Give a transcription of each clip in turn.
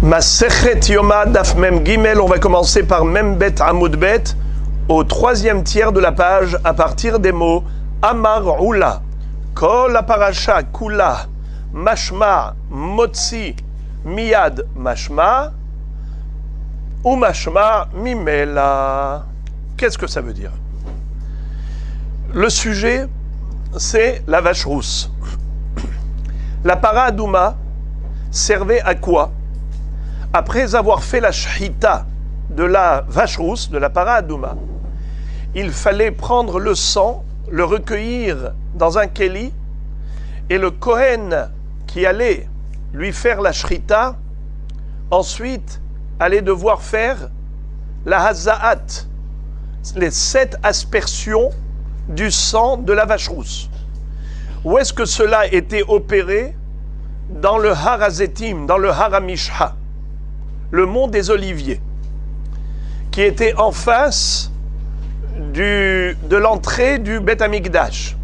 Masechet Yoma Daf Mem Gimel, on va commencer par Mem Bet Amud Bet, au troisième tiers de la page, à partir des mots Amar Ula, Kol Parasha Kula, Mashma, Motzi, Miyad Mashma, ou Mashma Mimela. Qu'est-ce que ça veut dire? Le sujet, c'est la vache rousse. La para adouma servait à quoi? Après avoir fait la shhita de la vache rousse, de la para adouma, il fallait prendre le sang, le recueillir dans un keli, et le Kohen qui allait lui faire la shhita, ensuite allait devoir faire la hazaat, les 7 aspersions du sang de la vache rousse. Où est-ce que cela était opéré? Dans le Har Hazetim, dans le Har HaMishha, le mont des Oliviers, qui était en face de l'entrée du Beth Amikdash.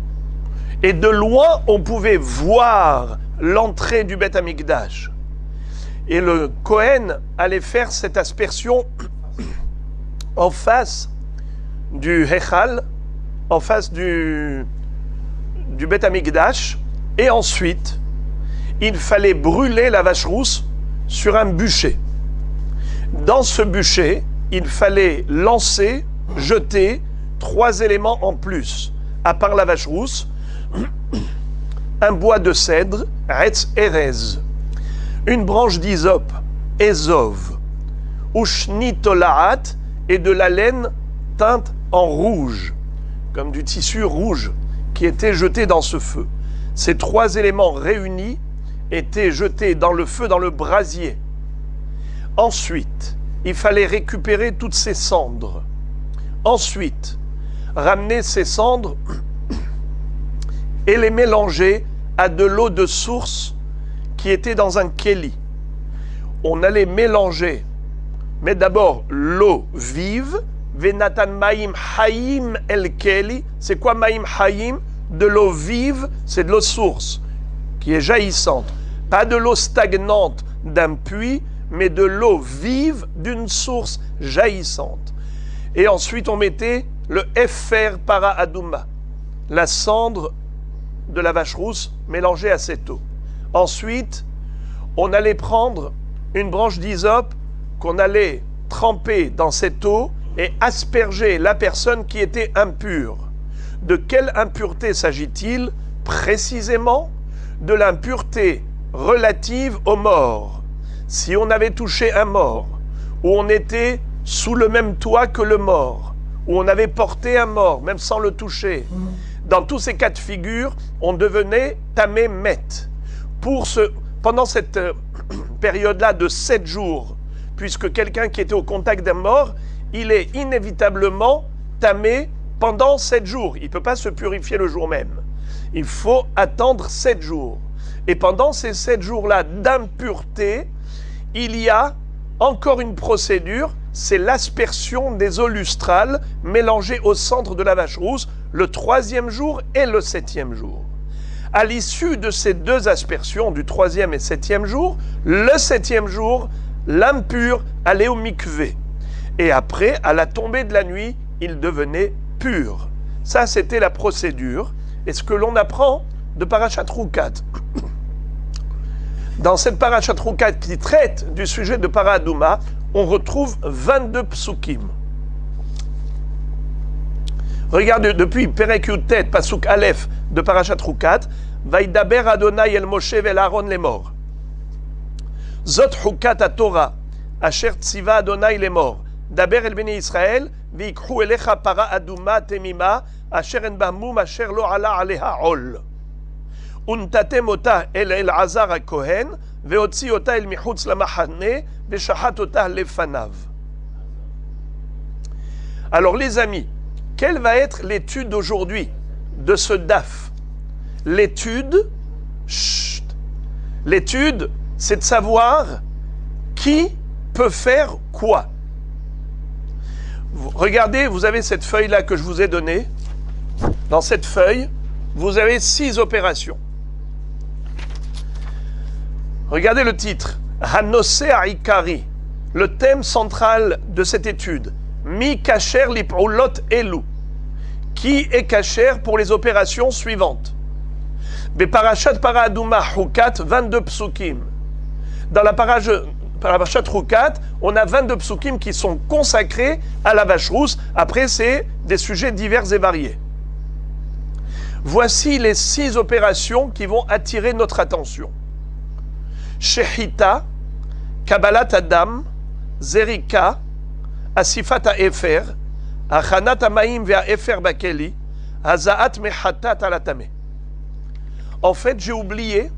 Et de loin, on pouvait voir l'entrée du Beth Amikdash. Et le Kohen allait faire cette aspersion en face du Hechal, en face du Beth Amikdash, et ensuite, il fallait brûler la vache rousse sur un bûcher. Dans ce bûcher, il fallait lancer, jeter 3 éléments en plus, à part la vache rousse, un bois de cèdre, Retz Erez, une branche d'hysope, Ezov, Ushni Tolaat, et de la laine teinte en rouge, comme du tissu rouge, qui était jeté dans ce feu. Ces 3 éléments réunis étaient jetés dans le feu, dans le brasier. Ensuite, il fallait récupérer toutes ces cendres. Ensuite, ramener ces cendres et les mélanger à de l'eau de source qui était dans un keli. On allait mélanger, mais d'abord l'eau vive, Venatan Maim Haim El Keli. C'est quoi Maim Haim? De l'eau vive, c'est de l'eau source, qui est jaillissante. Pas de l'eau stagnante d'un puits, mais de l'eau vive d'une source jaillissante. Et ensuite, on mettait le Efer para adouma, la cendre de la vache rousse mélangée à cette eau. Ensuite, on allait prendre une branche d'hysope qu'on allait tremper dans cette eau et asperger la personne qui était impure. De quelle impureté s'agit-il? Précisément de l'impureté relative aux morts. Si on avait touché un mort, ou on était sous le même toit que le mort, ou on avait porté un mort, même sans le toucher, dans tous ces cas de figure, on devenait tamé met. Pendant cette période-là de 7 jours, puisque quelqu'un qui était au contact d'un mort, il est inévitablement tamé pendant 7 jours. Il ne peut pas se purifier le jour même. Il faut attendre 7 jours. Et pendant ces 7 jours-là d'impureté, il y a encore une procédure, c'est l'aspersion des eaux lustrales mélangées au centre de la vache rousse, le 3e jour et le 7e jour. À l'issue de ces 2 aspersions, du 3e et 7e jour, le 7e jour, l'impur allait au mikvé. Et après, à la tombée de la nuit, il devenait pur. Ça, c'était la procédure. Et ce que l'on apprend de Parashat Roukat. Dans cette Parashat Roukat qui traite du sujet de para adouma, on retrouve 22 psukim. Regardez, depuis Perek Yutet, Pasuk Aleph de Parashat Roukat, Vaidaber Adonai el Moshe vel Aaron lemor. Zot Roukat Torah, Asher Tziva Adonai lemor. Daber el Bnei Israël, Vikhu elecha para adouma temima, Asher en bahmum, Asher lo ala aleha ol. Untatem ota el Elazar HaKohen, veotzi ota el michutz lamachane, veshahat ota lefanav. Alors les amis, quelle va être l'étude d'aujourd'hui de ce DAF? L'étude, c'est de savoir qui peut faire quoi. Regardez, vous avez cette feuille-là que je vous ai donnée. Dans cette feuille, vous avez 6 opérations. Regardez le titre. Hanose Aikari, le thème central de cette étude, Mi Kacher Liprulot Elu, qui est Kacher pour les opérations suivantes. Beparashat Para Aduma Hukat, 22 psukim. Dans la Parashat Hukat, on a 22 psukim qui sont consacrés à la vache rousse. Après, c'est des sujets divers et variés. Voici les 6 opérations qui vont attirer notre attention. Shehita, Kabbalat Adam, Zerika, Asifat Efer, Achanat Amaim Vea Efer Bakeli, Hazaat Mechatat Alatame. En fait, j'ai oublié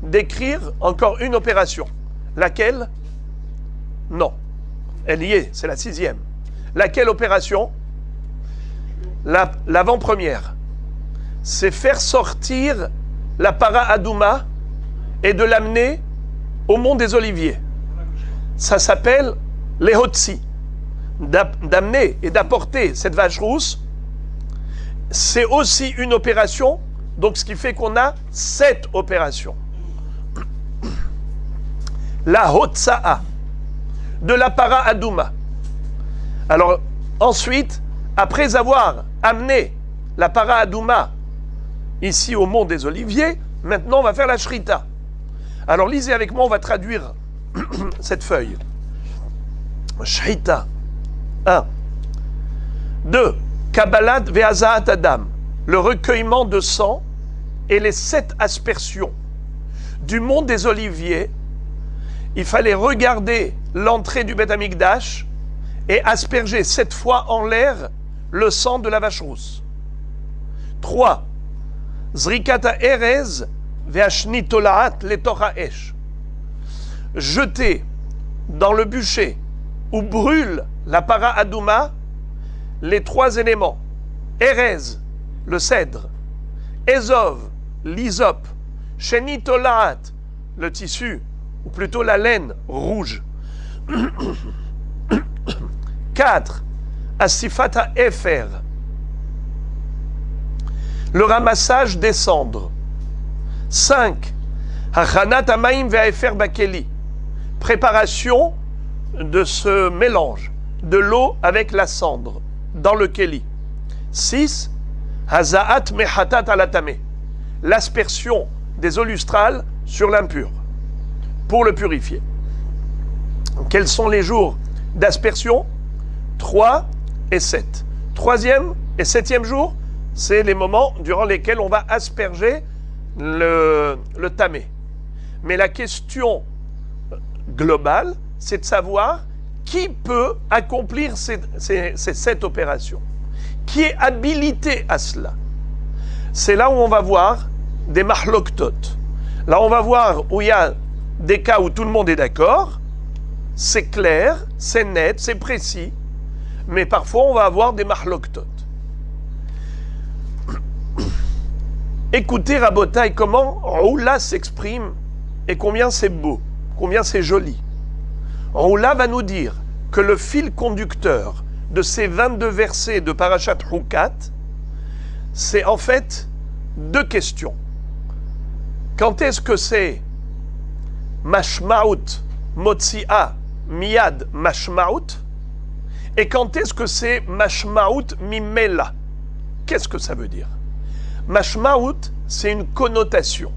d'écrire encore une opération. Laquelle? Non. Elle y est, c'est la 6e. Laquelle opération? L'avant-première. C'est faire sortir la para Adouma et de l'amener au mont des Oliviers. Ça s'appelle l'Ehotsi. D'amener et d'apporter cette vache rousse, c'est aussi une opération, donc ce qui fait qu'on a 7 opérations. La Hotsa'a, de la para Adouma. Alors, ensuite, après avoir amené la para Adouma ici au mont des Oliviers, maintenant on va faire la Shrita. Alors lisez avec moi, on va traduire cette feuille. Shrita. 1. 2. Kabbalat ve'azaat Adam, le recueillement de sang et les 7 aspersions. Du mont des Oliviers, il fallait regarder l'entrée du Beth Amikdash et asperger 7 fois en l'air le sang de la vache rousse. 3. Zrikata Erez ve'ashnitolaat letocha esh. Jeter dans le bûcher où brûle la para Adouma les 3 éléments. Erez, le cèdre. Ezov, l'hysope. Shenitolaat, le tissu, ou plutôt la laine rouge. 4. Asifata Efer, le ramassage des cendres. 5. Hachanat Amaim ve'Efer Bakeli, préparation de ce mélange de l'eau avec la cendre dans le Keli. 6. Hazaat Mechatat Alatame, l'aspersion des eaux lustrales sur l'impur pour le purifier. Quels sont les jours d'aspersion? 3 et 7. 3e et 7e jour, c'est les moments durant lesquels on va asperger le tamé. Mais la question globale, c'est de savoir qui peut accomplir ces 7 opérations. Qui est habilité à cela? C'est là où on va voir des mahloktot. Là, on va voir où il y a des cas où tout le monde est d'accord, c'est clair, c'est net, c'est précis, mais parfois on va avoir des mahloktot. Écoutez, Rabotai, comment Roula s'exprime et combien c'est beau, combien c'est joli. Roula va nous dire que le fil conducteur de ces 22 versets de Parashat Hukat, c'est en fait 2 questions. Quand est-ce que c'est Mashmaout, Motzi'a, Miyad, Mashmaout? Et quand est-ce que c'est Mashmaout, Mimela? Qu'est-ce que ça veut dire? Mashmaout, c'est une connotation.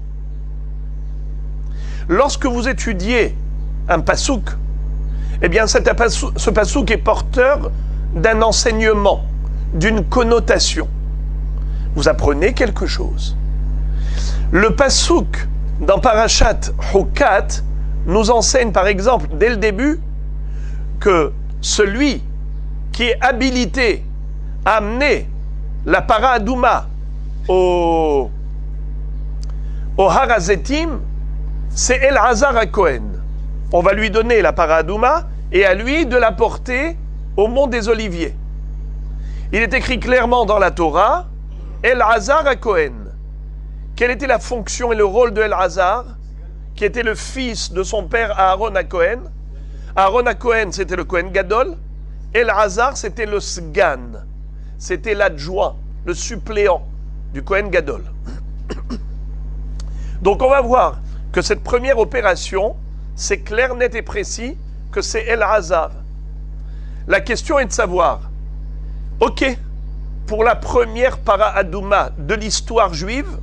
Lorsque vous étudiez un pasouk, eh bien ce pasouk est porteur d'un enseignement, d'une connotation. Vous apprenez quelque chose. Le pasouk dans Parashat Hukat nous enseigne par exemple dès le début que celui qui est habilité à amener la para Adouma au Har HaZetim, c'est Elazar HaKohen. On va lui donner la para Adouma et à lui de la porter au mont des Oliviers. Il est écrit clairement dans la Torah, Elazar HaKohen. Quelle était la fonction et le rôle de Elazar, qui était le fils de son père Aaron HaKohen? Aaron HaKohen, c'était le Kohen Gadol. Elazar, c'était le Sgan. C'était l'adjoint, le suppléant du Kohen Gadol. Donc on va voir que cette première opération, c'est clair, net et précis que c'est El-Hazar. La question est de savoir, ok, pour la première para Adouma de l'histoire juive,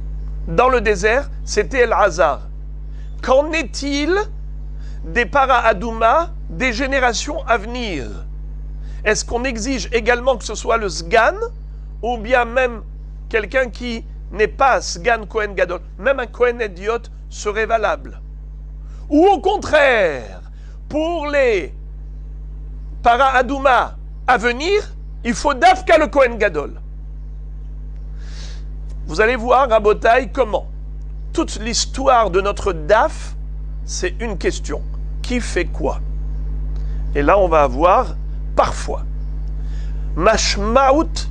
dans le désert, c'était El-Hazar. Qu'en est-il des para Adouma des générations à venir? Est-ce qu'on exige également que ce soit le Sgan, ou bien même quelqu'un qui n'est pas Sgan Kohen Gadol, même un Kohen Idiot serait valable? Ou au contraire, pour les para Adouma à venir, il faut Dafka le Kohen Gadol. Vous allez voir, Rabotai, comment toute l'histoire de notre Daf, c'est une question. Qui fait quoi? Et là, on va avoir parfois Mashmaout,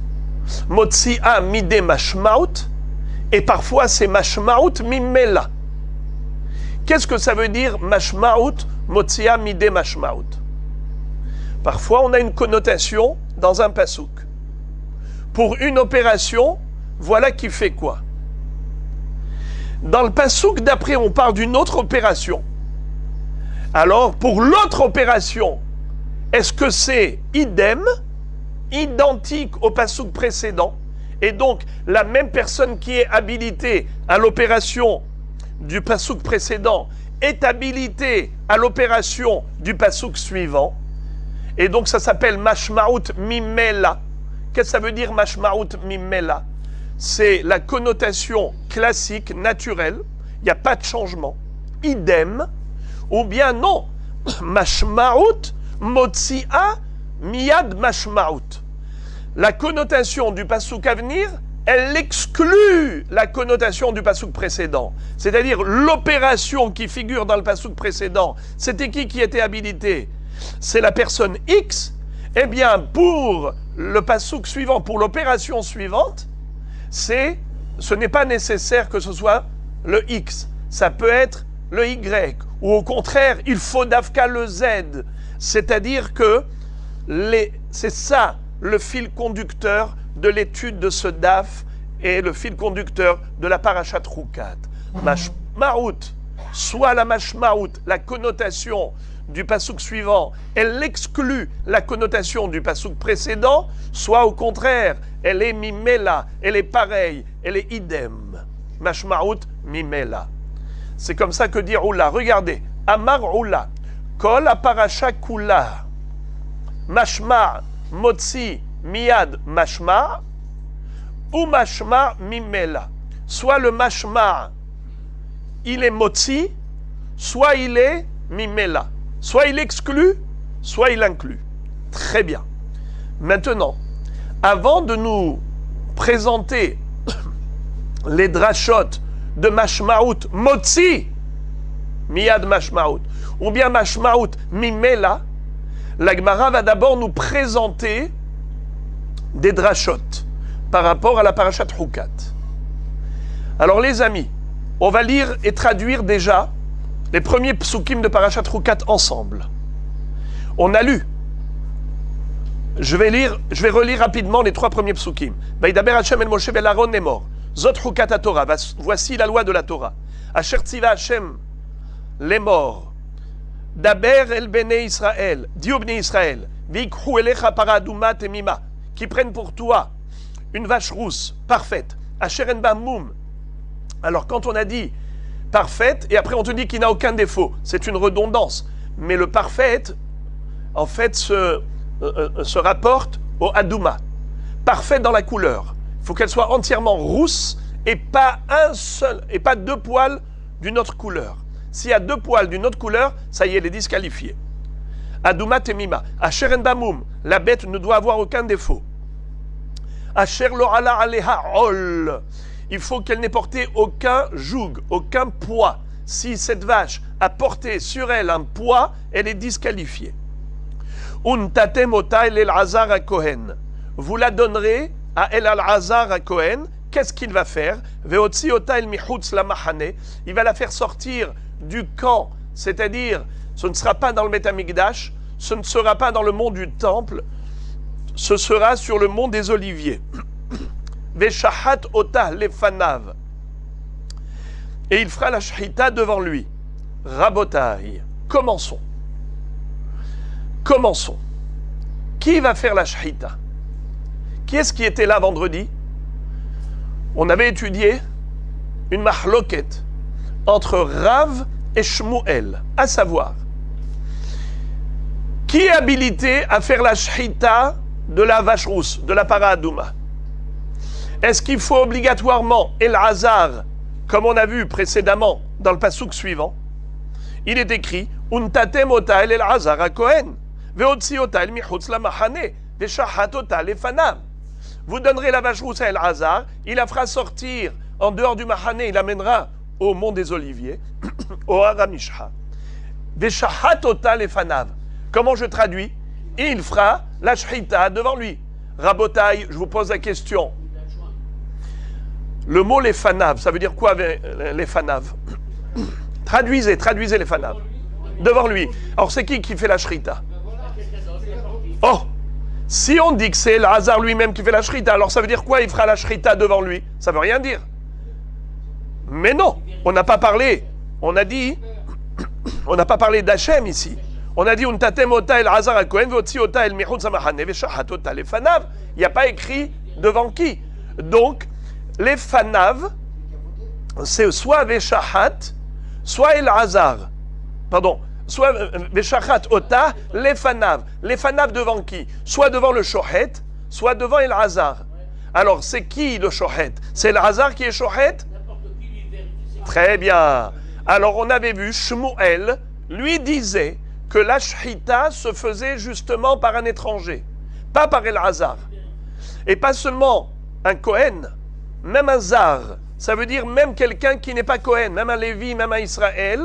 Motsia Mide Mashmaout, et parfois c'est Mashmaout Mimela. Qu'est-ce que ça veut dire Mashmaout, Motsia Mide Mashmaout? Parfois, on a une connotation dans un pasouk. Pour une opération, voilà qui fait quoi. Dans le pasouk d'après, on parle d'une autre opération. Alors, pour l'autre opération, est-ce que c'est idem, identique au pasouk précédent, et donc la même personne qui est habilitée à l'opération du pasouk précédent est habilitée à l'opération du pasouk suivant, et donc ça s'appelle Mashmaout Mimela. Qu'est-ce que ça veut dire Mashmaout Mimela? C'est la connotation classique, naturelle, il n'y a pas de changement, idem, ou bien non, Mashmaout Motsia Miyad Mashmaout. La connotation du pasouk à venir, elle exclut la connotation du pasouk précédent. C'est-à-dire l'opération qui figure dans le pasouk précédent, c'était qui était habilité? C'est la personne X. Eh bien, pour le pasouk suivant, pour l'opération suivante, ce n'est pas nécessaire que ce soit le X. Ça peut être le Y. Ou au contraire, il faut d'Afka le Z. C'est-à-dire que c'est ça le fil conducteur de l'étude de ce DAF et le fil conducteur de la Parashat Chukat. Mashmaout, soit la Mashmaout, la connotation du pasouk suivant, elle exclut la connotation du pasouk précédent, soit au contraire, elle est mimela, elle est pareille, elle est idem. Mashmaout mimela. C'est comme ça que dit Oula. Regardez, Amar Oula, Kol Parasha Kula, Mashma, Motsi, Miyad, Mashma, ou Mashma Mimela. Soit le Mashma, il est Motsi, soit il est Mimela. Soit il exclut, soit il inclut. Très bien. Maintenant, avant de nous présenter les drachot de Mashmaout Motsi, Miyad Mashmaout, ou bien Mashmaout Mimela, la Gemara va d'abord nous présenter des drachot par rapport à la Parashat Chukat. Alors les amis, on va lire et traduire déjà les premiers psukim de Parashat Chukat ensemble. On a lu. Je vais relire rapidement les trois premiers psukim. Vaïdaber Hashem el Moshe bel Aaron est mort. Zot Chukat à Torah. Voici la loi de la Torah. Asher tziva Hashem les morts. Daber el Bnei Israël. Dis au Bnei Israël. Vikhu elecha paraduma temima. Qui prennent pour toi une vache rousse parfaite. Asher en bamum. Alors quand on a dit parfaite, et après on te dit qu'il n'a aucun défaut, c'est une redondance. Mais le parfait, en fait, se rapporte au Adouma. Parfaite dans la couleur. Il faut qu'elle soit entièrement rousse et pas deux poils d'une autre couleur. S'il y a deux poils d'une autre couleur, ça y est, elle est disqualifiée. Adouma temima. Asher en bamum. La bête ne doit avoir aucun défaut. Asher lo ala aleha ol. Il faut qu'elle n'ait porté aucun joug, aucun poids. Si cette vache a porté sur elle un poids, elle est disqualifiée. Untatem ota el Elazar à Kohen. Vous la donnerez à El Elazar à Kohen. Qu'est-ce qu'il va faire? Veotzi ota el michutz la mahane. Il va la faire sortir du camp, c'est-à-dire, ce ne sera pas dans le Beth Amikdash, ce ne sera pas dans le mont du temple, ce sera sur le mont des Oliviers. Veshahat otah lefanav. Et il fera la shahita devant lui. Rabotai. Commençons. Commençons. Qui va faire la shechita? Qui est-ce qui était là vendredi? On avait étudié une mahloket entre Rav et Shmuel, à savoir, qui est habilité à faire la shechita de la vache rousse, de la para adouma? Est-ce qu'il faut obligatoirement Elazar, comme on a vu précédemment dans le passouk suivant? Il est écrit Untatem ota el Elazar a Kohen, veotzi ota el michutz la mahane, veshahat ota lefanav. Vous donnerez la vache rousse à Elazar, il la fera sortir en dehors du mahane, il l'amènera au mont des Oliviers, au Haramishha. Veshahat ota lefanav. Comment je traduis? Et il fera la shechita devant lui. Rabotai, je vous pose la question. Le mot les fanav, ça veut dire quoi les fanav? Traduisez les fanav. Devant lui. Alors c'est qui fait la shrita? Oh, si on dit que c'est Elazar lui-même qui fait la shrita, alors ça veut dire quoi? Il fera la shrita devant lui? Ça veut rien dire. Mais non, on n'a pas parlé. On a dit, on n'a pas parlé d'Hachem ici. On a dit Untatem ota Elazar a Kohen veotzi ota el michutz hamachane veshahat ota lefanav. Il n'y a pas écrit devant qui. Donc les fanav, c'est soit veshahat, soit Elazar. Pardon, soit veshahat ota lefanav. Les fanav devant qui? Soit devant le shohet, soit devant Elazar. Alors c'est qui le shohet? C'est Elazar qui est shohet? Très bien. Alors on avait vu Shmuel lui disait que la shechita se faisait justement par un étranger, pas par Elazar. Et pas seulement un Kohen, même un Zar, ça veut dire même quelqu'un qui n'est pas Kohen, même un Lévi, même un Israël,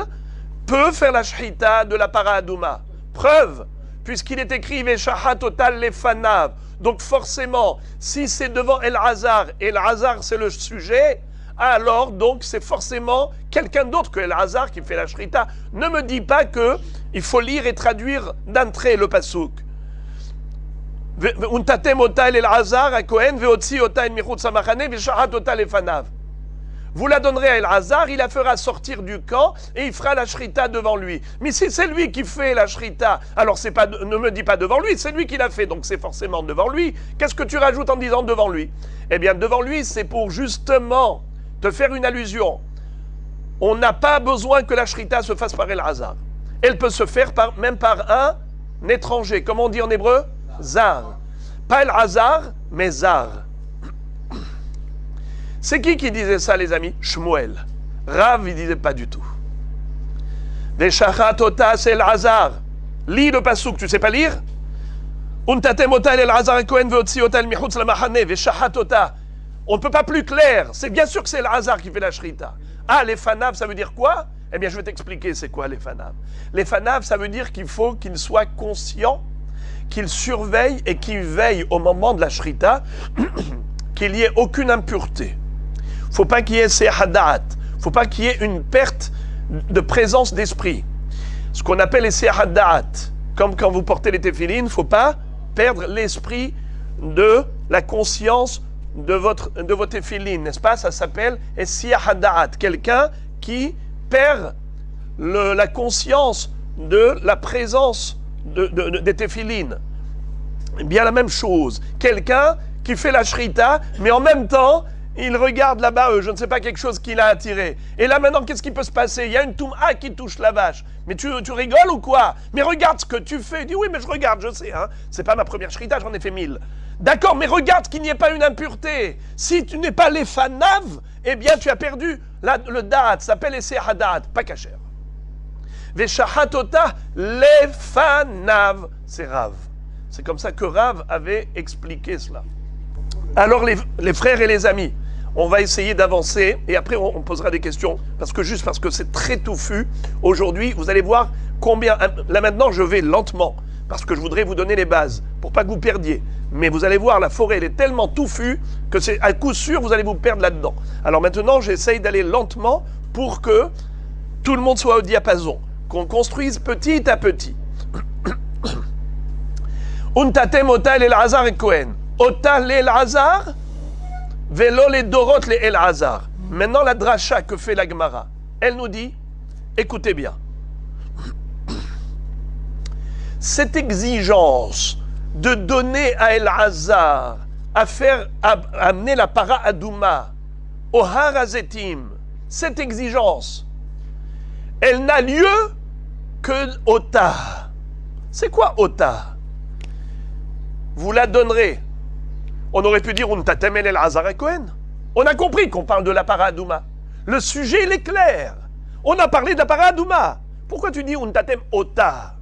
peut faire la shechita de la para adouma. Preuve, puisqu'il est écrit Veshahat total lefanav. Donc forcément, si c'est devant Elazar, et Elazar c'est le sujet, alors donc c'est forcément quelqu'un d'autre que Elazar qui fait la shrita. Ne me dis pas que il faut lire et traduire d'entrée le passouk. Untatem ota el Elazar a Kohen veotzi ota el michutz hamachane veshahat ota lefanav. Vous la donnerez à Elazar, il la fera sortir du camp et il fera la shrita devant lui. Mais si c'est lui qui fait la shrita, alors c'est pas, ne me dis pas devant lui, c'est lui qui l'a fait, donc c'est forcément devant lui. Qu'est-ce que tu rajoutes en disant devant lui? Eh bien devant lui, c'est pour justement te faire une allusion. On n'a pas besoin que la shrita se fasse par Elazar. Elle peut se faire même par un étranger. Comment on dit en hébreu? Zar. Pas Elazar, mais Zar. C'est qui disait ça, les amis? Shmuel. Rav, il disait pas du tout. Veshahat ota, c'est Elazar. Lis le passouk, tu sais pas lire? Untatem ota Elazar Kohen veotzi ota el michutz la mahane veshahat ota. On ne peut pas plus clair. C'est bien sûr que c'est Elazar qui fait la shrita. Ah, les fanav, ça veut dire quoi? Eh bien, je vais t'expliquer c'est quoi les fanav. Les fanav, ça veut dire qu'il faut qu'il soit conscient, qu'il surveille et qu'il veille au moment de la shrita qu'il n'y ait aucune impureté. Il ne faut pas qu'il y ait sehadat. Il ne faut pas qu'il y ait une perte de présence d'esprit. Ce qu'on appelle les sehadat. Comme quand vous portez les téphilines, il ne faut pas perdre l'esprit de la conscience de votre téphilines, n'est-ce pas? Ça s'appelle Esiyahadat, quelqu'un qui perd la conscience de la présence des téphilines. Bien la même chose. Quelqu'un qui fait la shrita, mais en même temps, il regarde là-bas, je ne sais pas, quelque chose qui l'a attiré. Et là maintenant, qu'est-ce qui peut se passer? Il y a une touma qui touche la vache. Mais tu rigoles ou quoi? Mais regarde ce que tu fais. Il dit oui, mais je regarde, je sais. Hein. C'est pas ma première shrita, j'en ai fait 1000. D'accord, mais regarde qu'il n'y ait pas une impureté. Si tu n'es pas les fanav, eh bien tu as perdu le da'at, ça s'appelle les sehadat, pas kacher. Veshahatota les fanav, c'est Rav. C'est comme ça que Rav avait expliqué cela. Alors les frères et les amis, on va essayer d'avancer et après on posera des questions parce que c'est très touffu. Aujourd'hui, vous allez voir combien. Là maintenant, je vais lentement parce que je voudrais vous donner les bases pour pas que vous perdiez. Mais vous allez voir, la forêt elle est tellement touffue que c'est à coup sûr vous allez vous perdre là-dedans. Alors maintenant, j'essaye d'aller lentement pour que tout le monde soit au diapason, qu'on construise petit à petit. Untatem ota Elazar et Kohen. Ota l'Elazar, velo les dorot les Elazar. Maintenant, la dracha que fait la Gemara, elle nous dit, écoutez bien. cette exigence de donner à El-Hazar, à amener la para Adouma au Har HaZetim, cette exigence, elle n'a lieu que Ota. C'est quoi Ota? Vous la donnerez. On aurait pu dire Untatem El-Hazar et Cohen. On a compris qu'on parle de la para Adouma. Le sujet, il est clair. On a parlé de la para Adouma. Pourquoi tu dis Untatem Ota?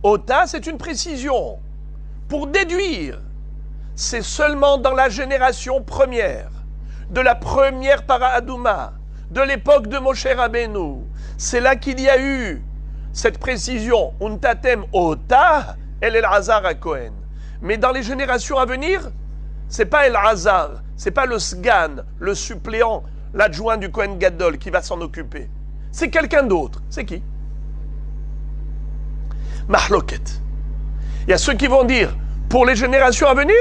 Ota, c'est une précision. Pour déduire, c'est seulement dans la génération première, de la première para Adouma, de l'époque de Moshe Rabbeinu. C'est là qu'il y a eu cette précision. Untatem Ota, El-Hazar à Cohen. Mais dans les générations à venir, c'est pas El-Hazar, c'est pas le Sgan, le suppléant, l'adjoint du Kohen Gadol qui va s'en occuper. C'est quelqu'un d'autre. C'est qui? Mahloket. Il y a ceux qui vont dire, pour les générations à venir,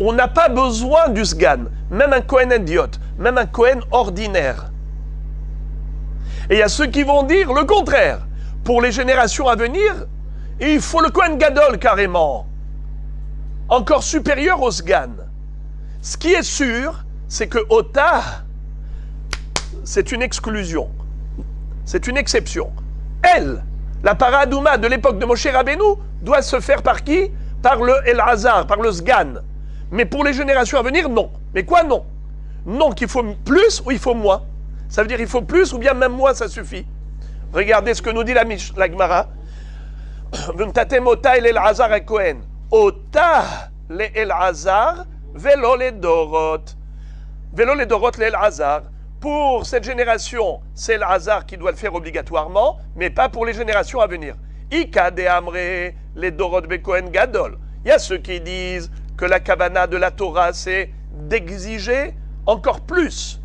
on n'a pas besoin du Sgan, même un Kohen idiote, même un Kohen ordinaire. Et il y a ceux qui vont dire le contraire. Pour les générations à venir, il faut le Kohen Gadol carrément, encore supérieur au Sgan. Ce qui est sûr, c'est que Ota, c'est une exclusion, c'est une exception. Elle, la para Adouma de l'époque de Moshe Rabbeinu, doit se faire par qui? Par le El-Hazar, par le Sgan. Mais pour les générations à venir, non. Mais quoi non? Non, qu'il faut plus ou il faut moins. Ça veut dire il faut plus ou bien même moins, ça suffit. Regardez ce que nous dit la Gemara. V'ntatem Ota el El-Hazar et Cohen. Ota le El-Hazar velo le Dorot. Velo le Dorot le El-Hazar. Pour cette génération, c'est El-Hazar qui doit le faire obligatoirement, mais pas pour les générations à venir. Ika de Amre, les Dorot be Kohen Gadol. Il y a ceux qui disent que la Kavana de la Torah, c'est d'exiger encore plus,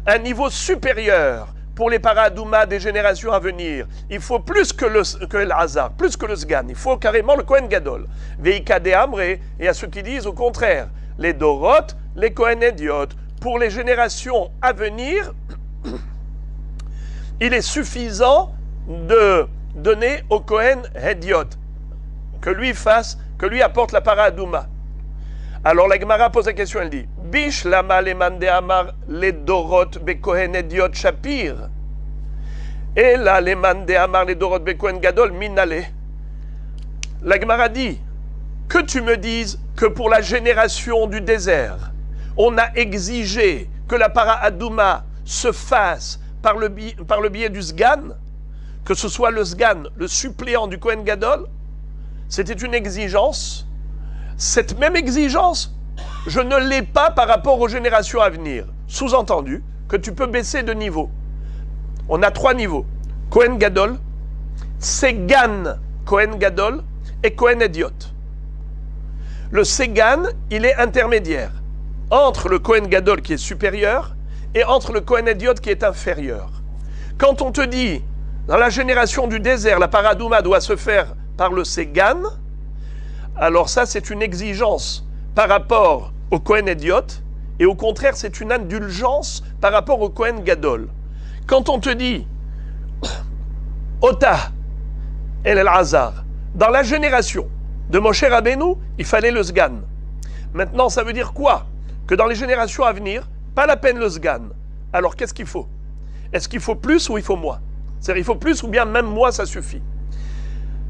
un niveau supérieur pour les paradouma des générations à venir. Il faut plus que El-Hazar, plus que le Sgan. Il faut carrément le Kohen Gadol. Veika de Amre, et il y a ceux qui disent au contraire, les Dorot, les Kohen Idiot. Pour les générations à venir, il est suffisant de donner au Kohen Idiot, que lui apporte la para Adouma. Alors la Gemara pose la question, elle dit Bish lama leman de amar le dorot be Kohen Idiot shapir. Et là, leman de amar le dorot be Kohen gadol minale. La Gemara dit que tu me dises que pour la génération du désert, on a exigé que la para Adouma se fasse par le biais du Sgan, que ce soit le Sgan, le suppléant du Kohen Gadol. C'était une exigence. Cette même exigence, je ne l'ai pas par rapport aux générations à venir. Sous-entendu que tu peux baisser de niveau. On a 3 niveaux. Kohen Gadol, Segan Kohen Gadol et Kohen Idiot. Le Segan, il est intermédiaire entre le Kohen Gadol qui est supérieur et entre le Kohen Idiot qui est inférieur. Quand on te dit, dans la génération du désert, la para Adouma doit se faire par le Segan, alors ça c'est une exigence par rapport au Kohen Idiot, et au contraire c'est une indulgence par rapport au Kohen Gadol. Quand on te dit Ota El El-Hazar, dans la génération de Moshe Rabbeinu, il fallait le Sgan. Maintenant ça veut dire quoi? Que dans les générations à venir, pas la peine le Sgan. Alors qu'est-ce qu'il faut? Est-ce qu'il faut plus ou il faut moins? C'est-à-dire il faut plus ou bien même moins ça suffit?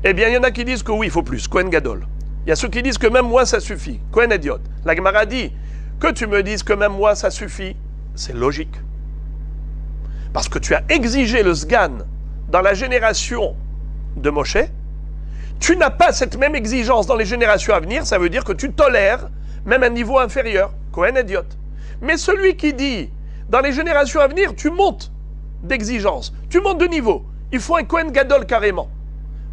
Eh bien il y en a qui disent que oui il faut plus, Kohen Gadol. Il y a ceux qui disent que même moins ça suffit, Kohen Idiot. La Gemara dit que tu me dises que même moins ça suffit, c'est logique. Parce que tu as exigé le Sgan dans la génération de Moshe, tu n'as pas cette même exigence dans les générations à venir, ça veut dire que tu tolères même un niveau inférieur, Kohen Idiot. Mais celui qui dit, dans les générations à venir, tu montes d'exigence, tu montes de niveau, il faut un Kohen Gadol carrément,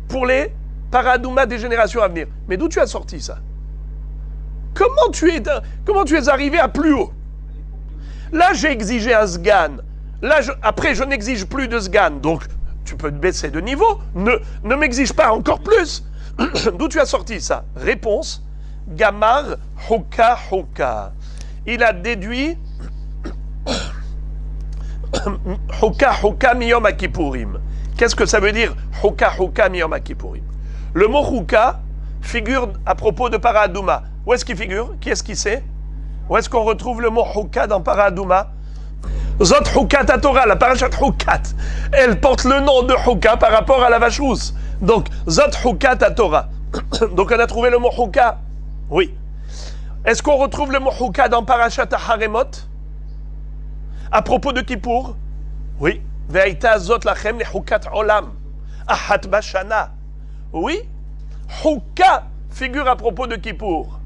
pour les para Adouma des générations à venir. Mais d'où tu as sorti ça? Comment tu es arrivé à plus haut? Là, j'ai exigé un Sgan. Là, après, je n'exige plus de Sgan. Donc, tu peux te baisser de niveau. Ne m'exige pas encore plus. D'où tu as sorti ça? Réponse. Gamar Hoka Hoka. Il a déduit Hoka Hoka Miyom Kippourim. Qu'est-ce que ça veut dire Hoka Hoka Miyom Kippourim? Le mot chouka figure à propos de para aduma. Où est-ce qu'il figure? Qui est-ce qui sait? Où est-ce qu'on retrouve le mot chouka dans para aduma? Zot choukat à Torah, la parachat choukat. Elle porte le nom de chouka par rapport à la vache rousse. Donc, zot choukat à Torah. Donc, on a trouvé le mot chouka. Oui. Est-ce qu'on retrouve le mot chouka dans parachat Haremot? À propos de Kippour? Oui. Ve'aita zot lachem le choukat olam. Ahat bashana. Oui. Chouka figure à propos de Kippour.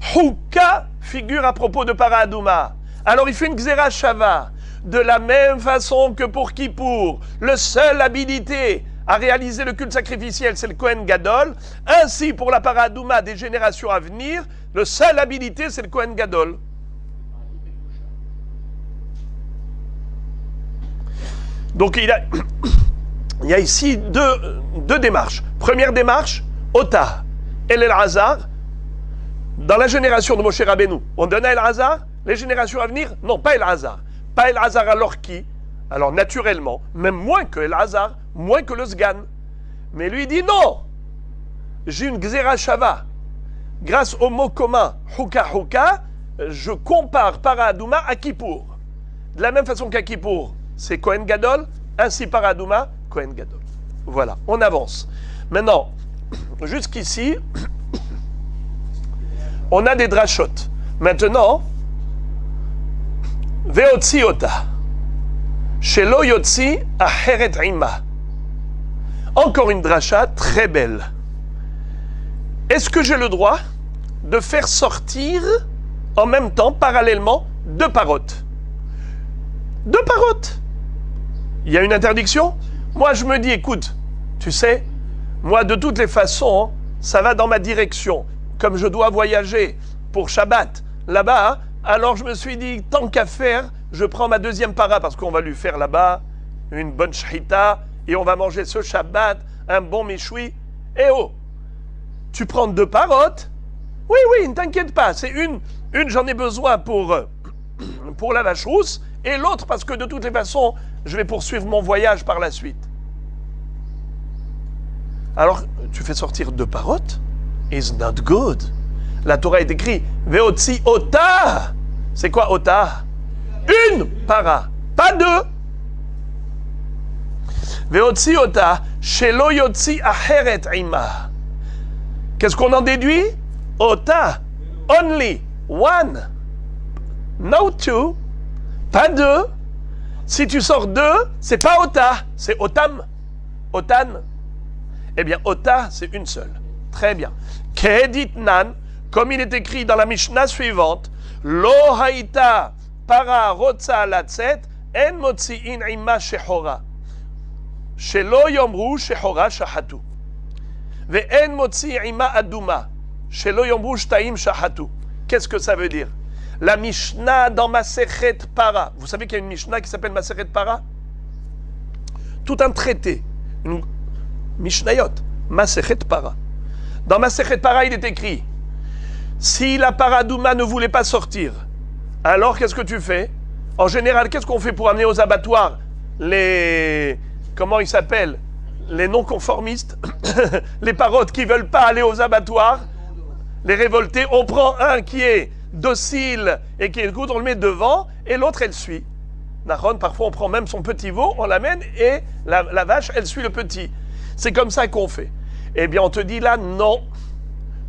Chouka figure à propos de para aduma. Alors il fait une Gzera Shava. De la même façon que pour Kippour, le seul habilité à réaliser le culte sacrificiel, c'est le Kohen Gadol. Ainsi, pour la para aduma des générations à venir, le seul habilité, c'est le Kohen Gadol. Donc il y a ici deux démarches. Première démarche, Ota, El Elazar. Dans la génération de Moshe Rabbeinu, on donne à Elazar. Les générations à venir, non, pas Elazar. Pas Elazar alors qui? Alors naturellement, même moins que Elazar, moins que le Sgan. Mais lui dit non, j'ai une Gzera Shava. Grâce au mot commun, Chouka Chouka, je compare para aduma à Kippour. De la même façon qu'à Kippour, c'est Kohen Gadol, ainsi para aduma, Kohen Gadol. Voilà, on avance. Maintenant, jusqu'ici, on a des drachot. Maintenant, Veotzi ota. Shelo yotzi aheret ima. Encore une dracha très belle. Est-ce que j'ai le droit de faire sortir en même temps, parallèlement, deux parottes? Deux parottes. Il y a une interdiction? Moi, je me dis, écoute, tu sais, moi, de toutes les façons, ça va dans ma direction. Comme je dois voyager pour Shabbat là-bas, alors je me suis dit, tant qu'à faire, je prends ma deuxième para parce qu'on va lui faire là-bas une bonne shchita et on va manger ce Shabbat, un bon méchoui. Eh oh, tu prends deux parottes? Oui, oui, ne t'inquiète pas, c'est une j'en ai besoin pour la vache rousse et l'autre parce que de toutes les façons, je vais poursuivre mon voyage par la suite. Alors, tu fais sortir deux parottes? It's not good. La Torah est écrite Veotzi ota. C'est quoi ota? Une para, pas deux. Veotzi ota, shelo yotzi aheret ima. Qu'est-ce qu'on en déduit? Ota, only one. No two, pas deux. Si tu sors deux, c'est pas ota, c'est otam, otan. Eh bien, ota, c'est une seule. Très bien. Kedit nan, comme il est écrit dans la Mishnah suivante, Lo haïta para rotza latzet en motzi'in imma shehora. Shelo yomru shehora shahatu. Ve en motzi imma aduma. Shelo yomru shtaim shahatu. Qu'est-ce que ça veut dire? La Mishnah dans Masechet Para. Vous savez qu'il y a une Mishnah qui s'appelle Masechet Para? Tout un traité. Une Mishnayot. Masechet Para. Dans Masechet Para, il est écrit si la paradouma ne voulait pas sortir, alors qu'est-ce que tu fais? En général, qu'est-ce qu'on fait pour amener aux abattoirs les... Comment ils s'appellent? Les non-conformistes, les parottes qui ne veulent pas aller aux abattoirs, les révoltés. On prend un qui est docile et qui écoute, on le met devant, et l'autre, elle suit. Parfois, on prend même son petit veau, on l'amène, et la vache, elle suit le petit. C'est comme ça qu'on fait. Eh bien, on te dit là, non,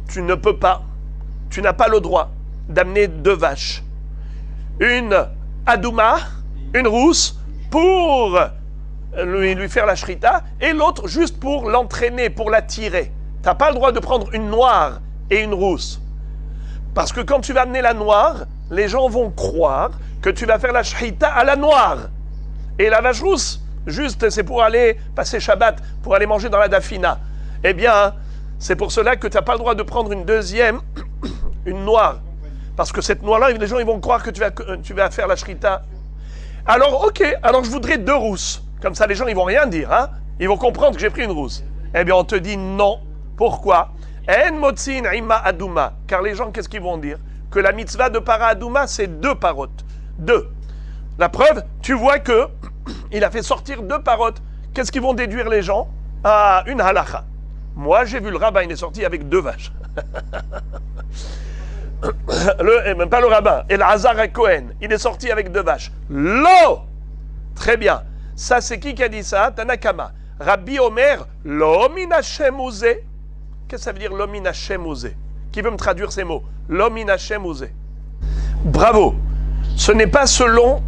tu ne peux pas. Tu n'as pas le droit d'amener deux vaches. Une adouma, une rousse, pour lui faire la shrita, et l'autre juste pour l'entraîner, pour la tirer. Tu n'as pas le droit de prendre une noire et une rousse. Parce que quand tu vas amener la noire, les gens vont croire que tu vas faire la shrita à la noire. Et la vache rousse, juste, c'est pour aller passer Shabbat, pour aller manger dans la dafina. Eh bien, c'est pour cela que tu n'as pas le droit de prendre une deuxième, une noire. Parce que cette noire-là, les gens ils vont croire que tu vas faire la shrita. Alors, ok, alors je voudrais deux rousses. Comme ça, les gens, ils vont rien dire. Hein? Ils vont comprendre que j'ai pris une rousse. Eh bien, on te dit non. Pourquoi? En motzin ima aduma. Car les gens, qu'est-ce qu'ils vont dire? Que la mitzvah de para aduma, c'est deux parottes. Deux. La preuve, tu vois que il a fait sortir deux parottes. Qu'est-ce qu'ils vont déduire les gens? Ah, une halakha. Moi, j'ai vu le rabbin, il est sorti avec 2 vaches. Et même pas le rabbin, Elazar à Cohen, il est sorti avec 2 vaches. Lo! Très bien. Ça, c'est qui a dit ça? Tanakama. Rabbi Omer, lo min Hashem uzeh. Qu'est-ce que ça veut dire, lo min Hashem uzeh? Qui veut me traduire ces mots? Lo min Hashem uzeh. Bravo. Ce n'est pas selon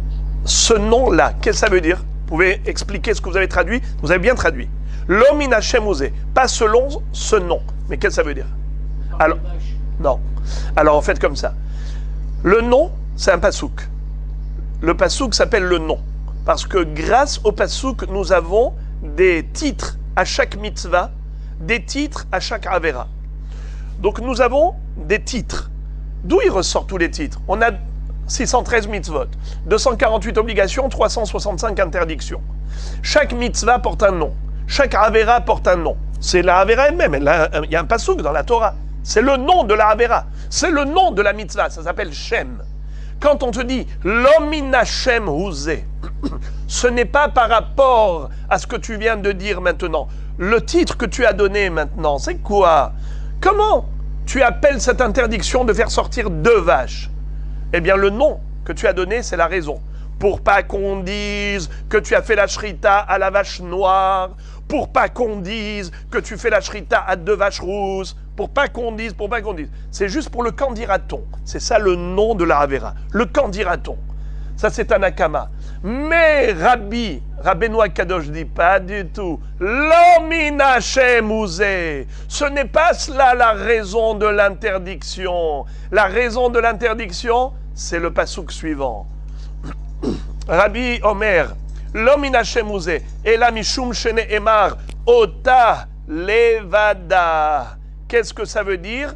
ce nom-là. Qu'est-ce que ça veut dire? Vous pouvez expliquer ce que vous avez traduit? Vous avez bien traduit. Lo min Hashem uzeh. Pas selon ce nom. Mais qu'est-ce que ça veut dire? Alors, non. Alors, en fait, comme ça. Le nom, c'est un pasouk. Le pasouk s'appelle le nom. Parce que grâce au pasouk, nous avons des titres à chaque mitzvah, des titres à chaque avera. Donc, nous avons des titres. D'où il ressort tous les titres? On a 613 mitzvot, 248 obligations, 365 interdictions. Chaque mitzvah porte un nom. Chaque avera porte un nom. C'est la avera elle-même. Il y a un pasouk dans la Torah. C'est le nom de la avera. C'est le nom de la mitzvah. Ça s'appelle Shem. Quand on te dit L'omina Shem Huzeh, ce n'est pas par rapport à ce que tu viens de dire maintenant. Le titre que tu as donné maintenant, c'est quoi? Comment tu appelles cette interdiction de faire sortir 2 vaches? Eh bien, le nom que tu as donné, c'est la raison. Pour pas qu'on dise que tu as fait la shrita à la vache noire, pour pas qu'on dise que tu fais la shrita à 2 vaches rousses, pour pas qu'on dise. C'est juste pour le candidaton. C'est ça le nom de la Havera. Le candidaton. Ça, c'est un akama. Mais Rabbeinu Akadosh dit pas du tout. L'omina Shem Uzeh. Ce n'est pas cela la raison de l'interdiction. La raison de l'interdiction, c'est le pasouk suivant. Rabbi Omer, l'omina Shem Uzeh. Et la mishum shene emar ota levada. Qu'est-ce que ça veut dire?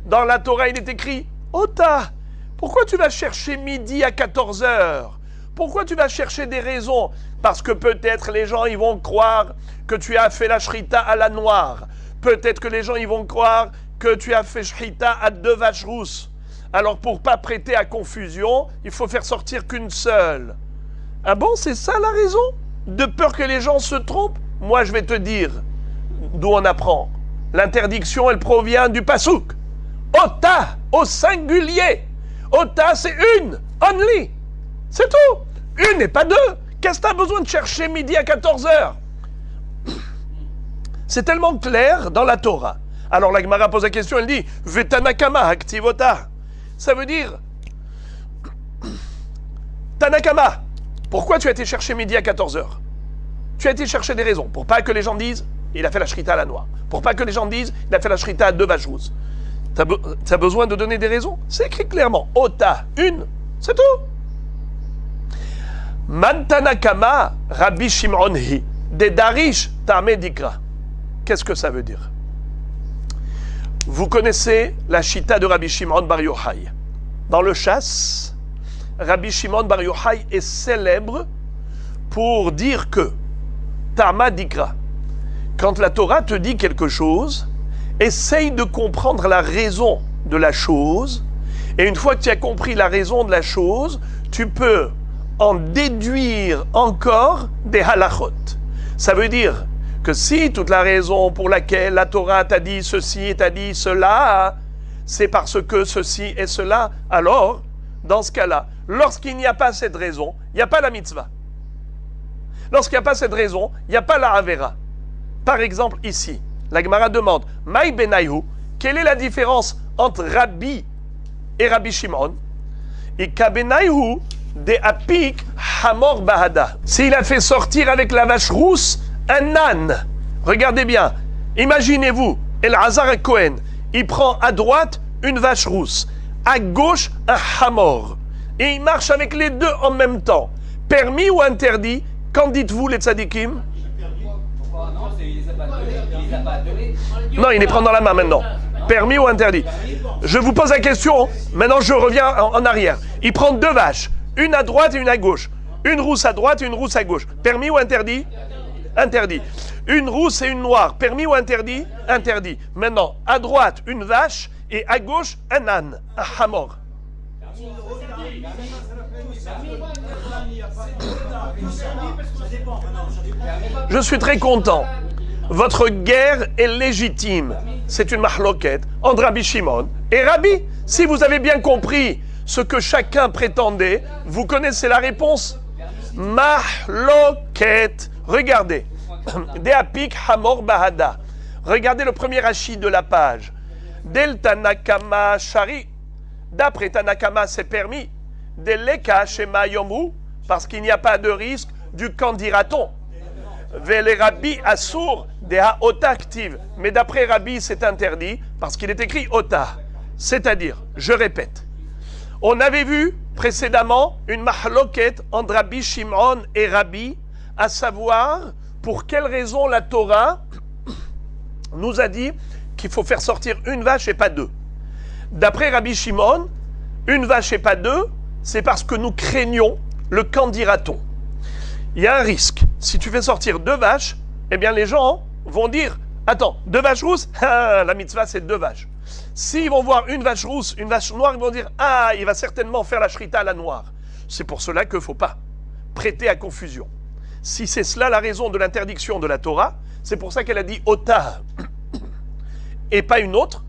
Dans la Torah, il est écrit Ota. Pourquoi tu vas chercher midi à 14h? Pourquoi tu vas chercher des raisons? Parce que peut-être les gens ils vont croire que tu as fait la shrita à la noire. Peut-être que les gens ils vont croire que tu as fait shrita à 2 vaches rousses. Alors pour pas prêter à confusion, il faut faire sortir qu'une seule. Ah bon, c'est ça la raison? De peur que les gens se trompent? Moi je vais te dire d'où on apprend. L'interdiction, elle provient du pasouk. Ota, au singulier. Ota, c'est une, only. C'est tout. Une et pas 2. Qu'est-ce que tu as besoin de chercher midi à 14h? C'est tellement clair dans la Torah. Alors la Gemara pose la question, elle dit Vetanakama aktivota. Ça veut dire Tanakama, pourquoi tu as été chercher midi à 14h? Tu as été chercher des raisons pour pas que les gens disent il a fait la shrita à la noire. Pour pas que les gens disent il a fait la shrita à 2 vaches rousses. Tu as besoin de donner des raisons? C'est écrit clairement. Ota, une, c'est tout. Mantanakama Rabbi Shimon hi. De Darish Tameh Dikra. Qu'est-ce que ça veut dire? Vous connaissez la chita de Rabbi Shimon Bar Yochai. Dans le chasse, Rabbi Shimon Bar Yochai est célèbre pour dire que Tama Dikra. Quand la Torah te dit quelque chose, essaye de comprendre la raison de la chose, et une fois que tu as compris la raison de la chose, tu peux en déduire encore des halachot. Ça veut dire que si toute la raison pour laquelle la Torah t'a dit ceci et t'a dit cela, c'est parce que ceci et cela, alors, dans ce cas-là, lorsqu'il n'y a pas cette raison, il n'y a pas la mitzvah. Lorsqu'il n'y a pas cette raison, il n'y a pas la avera. Par exemple, ici, la Gemara demande Maï Benayhu, quelle est la différence entre Rabbi et Rabbi Shimon? Et Kabenayhu de Apik Hamor Bahada. S'il a fait sortir avec la vache rousse un âne, regardez bien, imaginez-vous, Elazar et Cohen, il prend à droite une vache rousse, à gauche un Hamor, et il marche avec les deux en même temps. Permis ou interdit? Qu'en dites-vous les tzadikim? Non, il les prend dans la main maintenant. Permis ou interdit? Je vous pose la question, maintenant je reviens en arrière. Il prend 2 vaches, une à droite et une à gauche. Une rousse à droite et une rousse à gauche. Permis ou interdit? Interdit. Une rousse et une noire. Permis ou interdit? Interdit. Maintenant, à droite, une vache et à gauche, un âne, un hamor. Je suis très content. Votre guerre est légitime. C'est une mahloket entre Rabbi Shimon et Rabbi. Si vous avez bien compris ce que chacun prétendait, vous connaissez la réponse. Mahloket. Regardez. Deapik Hamor Bahada. Regardez le premier rachid de la page. Del Tanakama Shari. D'après Tanakama, c'est permis. Deleka Shema Yomu. Parce qu'il n'y a pas de risque du qu'en dira-t-on. Vele Rabbi Assour Deha Ota active. Mais d'après Rabbi, c'est interdit parce qu'il est écrit Ota. C'est-à-dire, je répète, on avait vu précédemment une mahloket entre Rabbi Shimon et Rabbi, à savoir pour quelle raison la Torah nous a dit qu'il faut faire sortir une vache et pas deux. D'après Rabbi Shimon, une vache et pas deux, c'est parce que nous craignons le qu'en dira-t-on. Il y a un risque. Si tu fais sortir deux vaches, eh bien les gens vont dire « Attends, deux vaches rousses la mitzvah c'est deux vaches. » S'ils vont voir une vache rousse, une vache noire, ils vont dire « Ah, il va certainement faire la shrita à la noire. » C'est pour cela qu'il ne faut pas prêter à confusion. Si c'est cela la raison de l'interdiction de la Torah, c'est pour ça qu'elle a dit « Ota » et pas une autre,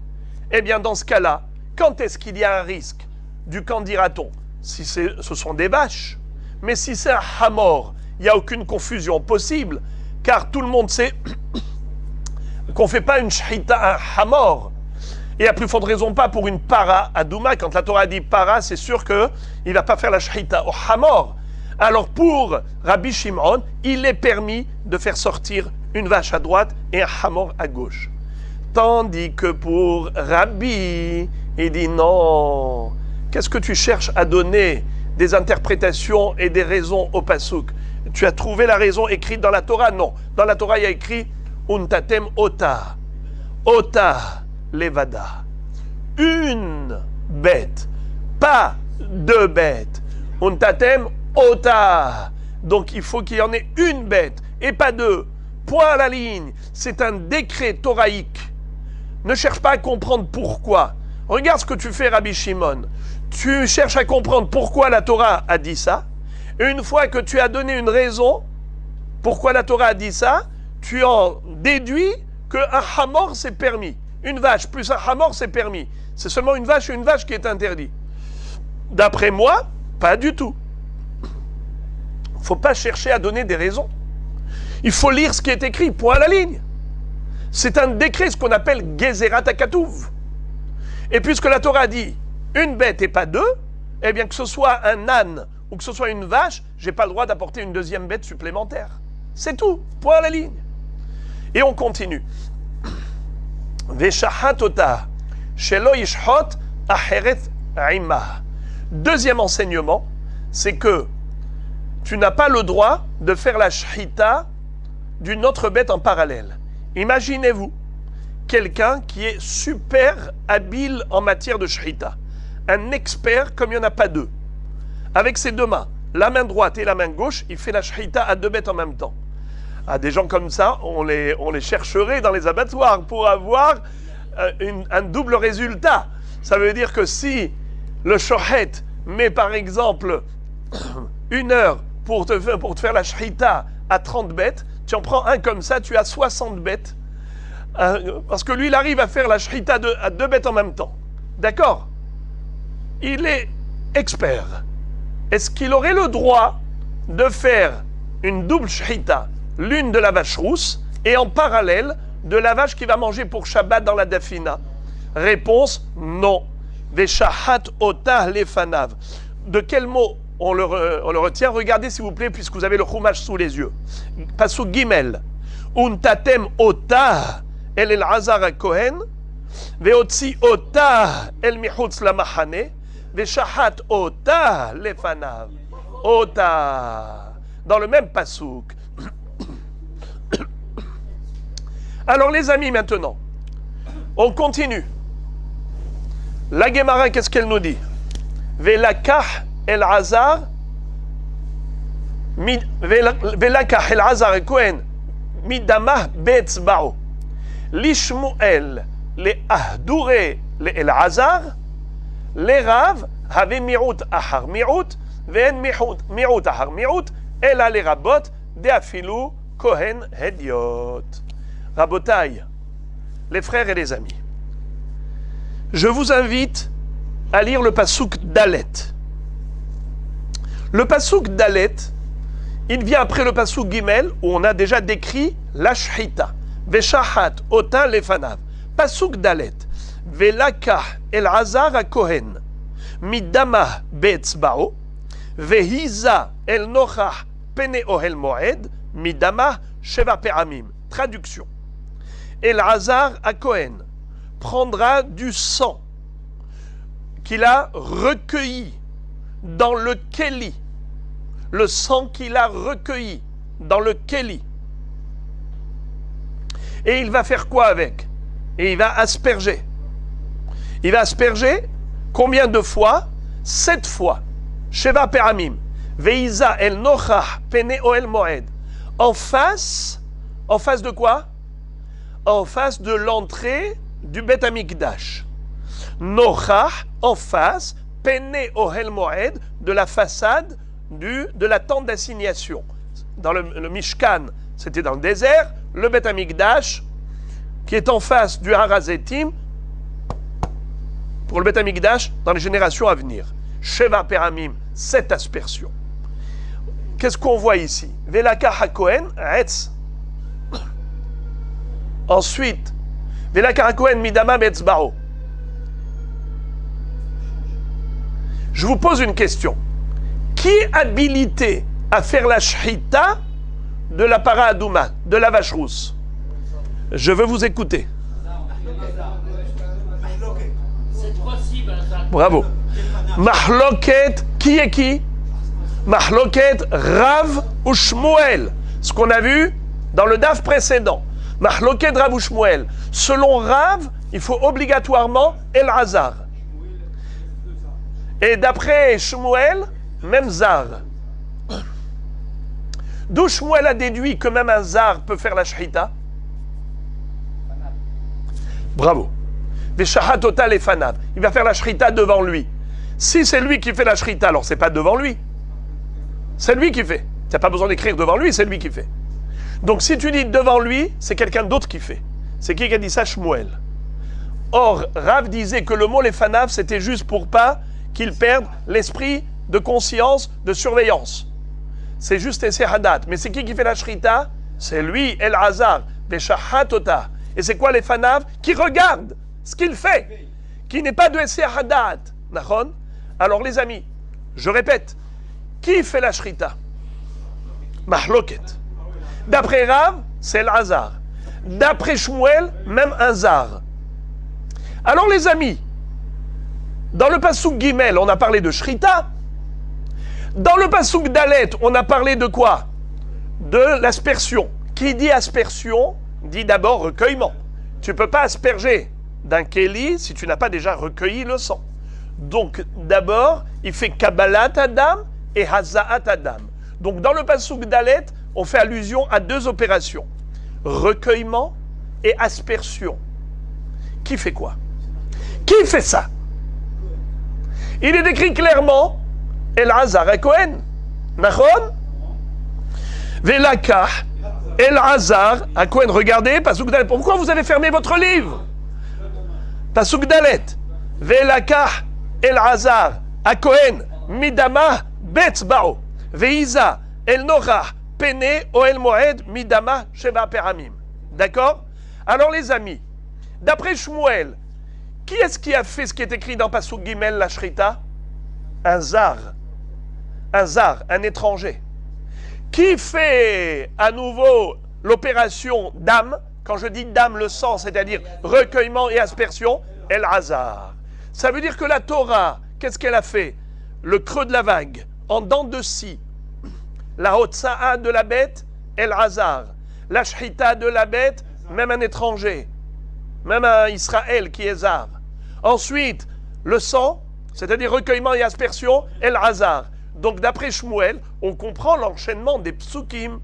eh bien dans ce cas-là, quand est-ce qu'il y a un risque du qu'en dira-t-on? Si ce sont des vaches. Mais si c'est un hamor, il n'y a aucune confusion possible, car tout le monde sait qu'on ne fait pas une shhita à un hamor. Et à plus forte raison pas pour une para à Douma. Quand la Torah dit para, c'est sûr qu'il ne va pas faire la shhita au hamor. Alors pour Rabbi Shimon, il est permis de faire sortir une vache à droite et un hamor à gauche. Tandis que pour Rabbi, il dit non. Qu'est-ce que tu cherches à donner des interprétations et des raisons au pasouk? Tu as trouvé la raison écrite dans la Torah? Non. Dans la Torah, il y a écrit Untatem Ota. Ota Levada. Une bête, pas deux bêtes. Untatem Ota. Donc il faut qu'il y en ait une bête et pas deux. Point à la ligne. C'est un décret toraïque. Ne cherche pas à comprendre pourquoi. Regarde ce que tu fais, Rabbi Shimon. Tu cherches à comprendre pourquoi la Torah a dit ça. Une fois que tu as donné une raison pourquoi la Torah a dit ça, tu en déduis qu'un hamor c'est permis. Une vache plus un hamor c'est permis. C'est seulement une vache et une vache qui est interdit. D'après moi, pas du tout. Il ne faut pas chercher à donner des raisons. Il faut lire ce qui est écrit, point à la ligne. C'est un décret, ce qu'on appelle Gezerat HaKatuv. Et puisque la Torah dit une bête et pas deux, eh bien que ce soit un âne ou que ce soit une vache, je n'ai pas le droit d'apporter une deuxième bête supplémentaire. C'est tout, point à la ligne. Et on continue. Veshahatota shelo yishhot acheret ima. Deuxième enseignement, c'est que tu n'as pas le droit de faire la shhita d'une autre bête en parallèle. Imaginez-vous quelqu'un qui est super habile en matière de shhita, un expert comme il n'y en a pas deux. Avec ses deux mains, la main droite et la main gauche, il fait la shhita à deux bêtes en même temps. À des gens comme ça, on les chercherait dans les abattoirs pour avoir un double résultat. Ça veut dire que si le shohet met par exemple 1 heure pour te faire la shhita à 30 bêtes, tu en prends un comme ça, tu as 60 bêtes. Parce que lui, il arrive à faire la shhita à deux bêtes en même temps. D'accord? Il est expert. Est-ce qu'il aurait le droit de faire une double shhita, l'une de la vache rousse et en parallèle de la vache qui va manger pour Shabbat dans la dafina? Réponse, non. Veshahat otah lefanav. De quel mot on le retient? Regardez s'il vous plaît, puisque vous avez le chumash sous les yeux. Pasuk Gimel. Untatem otah el Elazar Kohen, veotzi otah el michutz lamachane, veshahat otah lefanav. Otah. Dans le même pasuk. Alors les amis, maintenant, on continue. La Gemara, qu'est-ce qu'elle nous dit? Velakah el-Azar, Velakah el-Azar Kohen, midamah betzbao. Lishmuel, le ahdure, le el-Azar, le Rav, have mi'ut ahar mi'ut, ve'en mi'ut ahar mi'ut, ela le rabot, de afilu Kohen hediot. Rabotaï, les frères et les amis, je vous invite à lire le pasouk d'Alet. Le pasouk d'Alet, il vient après le pasouk Gimel, où on a déjà décrit la shhita. Veshahat ota lefanav. Pasouk d'Alet. Velakah el Hazar a Kohen. Midamah be'etzbao. Vehiza el nochach pene ohel moed. Midamah sheva pe'amim. Traduction. El Hazar a Kohen prendra du sang qu'il a recueilli dans le Kéli. Le sang qu'il a recueilli dans le Kéli. Et il va faire quoi avec? Et il va asperger. Il va asperger combien de fois? 7 fois. Sheva pe'amim. Veiza el nochach pene ohel moed. En face de quoi? En face de l'entrée du Bet Amikdash. Nochach, en face, pene ohel moed, de la façade de la tente d'assignation. Dans le Mishkan, c'était dans le désert. Le Bet Amikdash, qui est en face du Har HaZeitim, pour le Bet Amikdash, dans les générations à venir. Sheva pe'amim, 7 aspersions. Qu'est-ce qu'on voit ici? Velakah HaKohen, Etz. Ensuite, Velakah HaKohen midama be'etzbao. Je vous pose une question. Qui est habilité à faire la shhita de la para adouma, de la vache rousse? Je veux vous écouter. Bravo. Mahloket, qui est qui? Mahloket, Rav ou Shmuel. Ce qu'on a vu dans le daf précédent. Mahloket, Rav ou Shmuel. Selon Rav, il faut obligatoirement El Hazar. Et d'après Shmuel, même Zar. D'où Shmuel a déduit que même un Zar peut faire la shhita? Bravo. Veshahat ota lefanav. Il va faire la shhita devant lui. Si c'est lui qui fait la shhita, alors c'est pas devant lui. C'est lui qui fait. Tu n'as pas besoin d'écrire devant lui, c'est lui qui fait. Donc si tu dis devant lui, c'est quelqu'un d'autre qui fait. C'est qui a dit ça? Shmuel. Or, Rav disait que le mot lefanav, c'était juste pour pas qu'il perde l'esprit de conscience, de surveillance. C'est juste Esser Hadat. Mais c'est qui fait la shrita? C'est lui, El Hazar, Veshahat ota. Et c'est quoi les fanav? Qui regarde ce qu'il fait, qui n'est pas de Esser Hadat. Nachon? Alors les amis, je répète, qui fait la shrita? Mahloket. D'après Rav, c'est El Hazar. D'après Shmuel, même un Zar. Alors les amis, dans le pasouk Gimel, on a parlé de shrita. Dans le pasouk Dalet, on a parlé de quoi? De l'aspersion. Qui dit aspersion, dit d'abord recueillement. Tu ne peux pas asperger d'un kéli si tu n'as pas déjà recueilli le sang. Donc d'abord, il fait Kabbalat Adam et Hazaat Adam. Donc dans le pasouk Dalet, on fait allusion à 2 opérations. Recueillement et aspersion. Qui fait quoi? Qui fait ça? Il est décrit clairement El Hazar a Kohen. Nachon? Velakah El Hazar a Kohen. Regardez, Pasouk Dalet. Pourquoi vous avez fermé votre livre? Pasouk Dalet. Velakah El Hazar a Kohen. Midama be'etzbao. Veiza El nochach pene ohel moed midama sheva pe'amim. D'accord? Alors les amis, d'après Shmuel, qui est-ce qui a fait ce qui est écrit dans Pasouk Gimel, la shrita? Un Zar. Un Zar, un étranger. Qui fait à nouveau l'opération d'âme? Quand je dis d'âme, le sang, c'est-à-dire recueillement et aspersion, El Hazar. Ça veut dire que la Torah, qu'est-ce qu'elle a fait? Le creux de la vague, en dents de scie. La Hotsa'a de la bête, El Hazar. La Shhita de la bête, même un étranger. Même un Israël qui est Zar. Ensuite, le sang, c'est-à-dire recueillement et aspersion, El Hazar. Donc d'après Shmuel, on comprend l'enchaînement des psukim.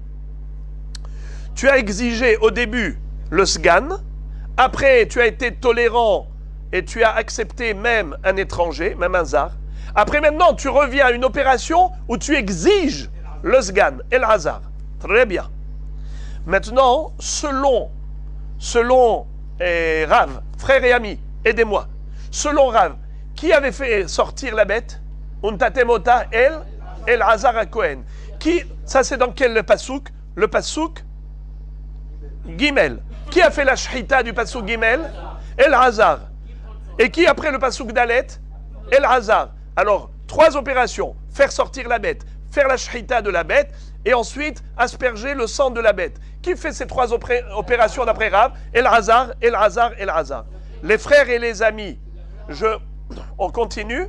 Tu as exigé au début le sgan, après tu as été tolérant et tu as accepté même un étranger, même un Zar. Après maintenant, tu reviens à une opération où tu exiges le sgan, El Hazar. Très bien. Maintenant, selon selon Rav, frère et ami, aidez-moi. Selon Rav, qui avait fait sortir la bête? Untatemota El Hazar à Cohen. Ça c'est dans quel pasouk? Le pasouk Gimel. Qui a fait la shrita du pasouk Gimel? El Hazar. Et qui après le pasouk Dalet? El Hazar. Alors, 3 opérations. Faire sortir la bête, faire la shrita de la bête, et ensuite asperger le sang de la bête. Qui fait ces 3 opérations d'après Rav? El Hazar, El Hazar, El Hazar. Les frères et les amis, on continue.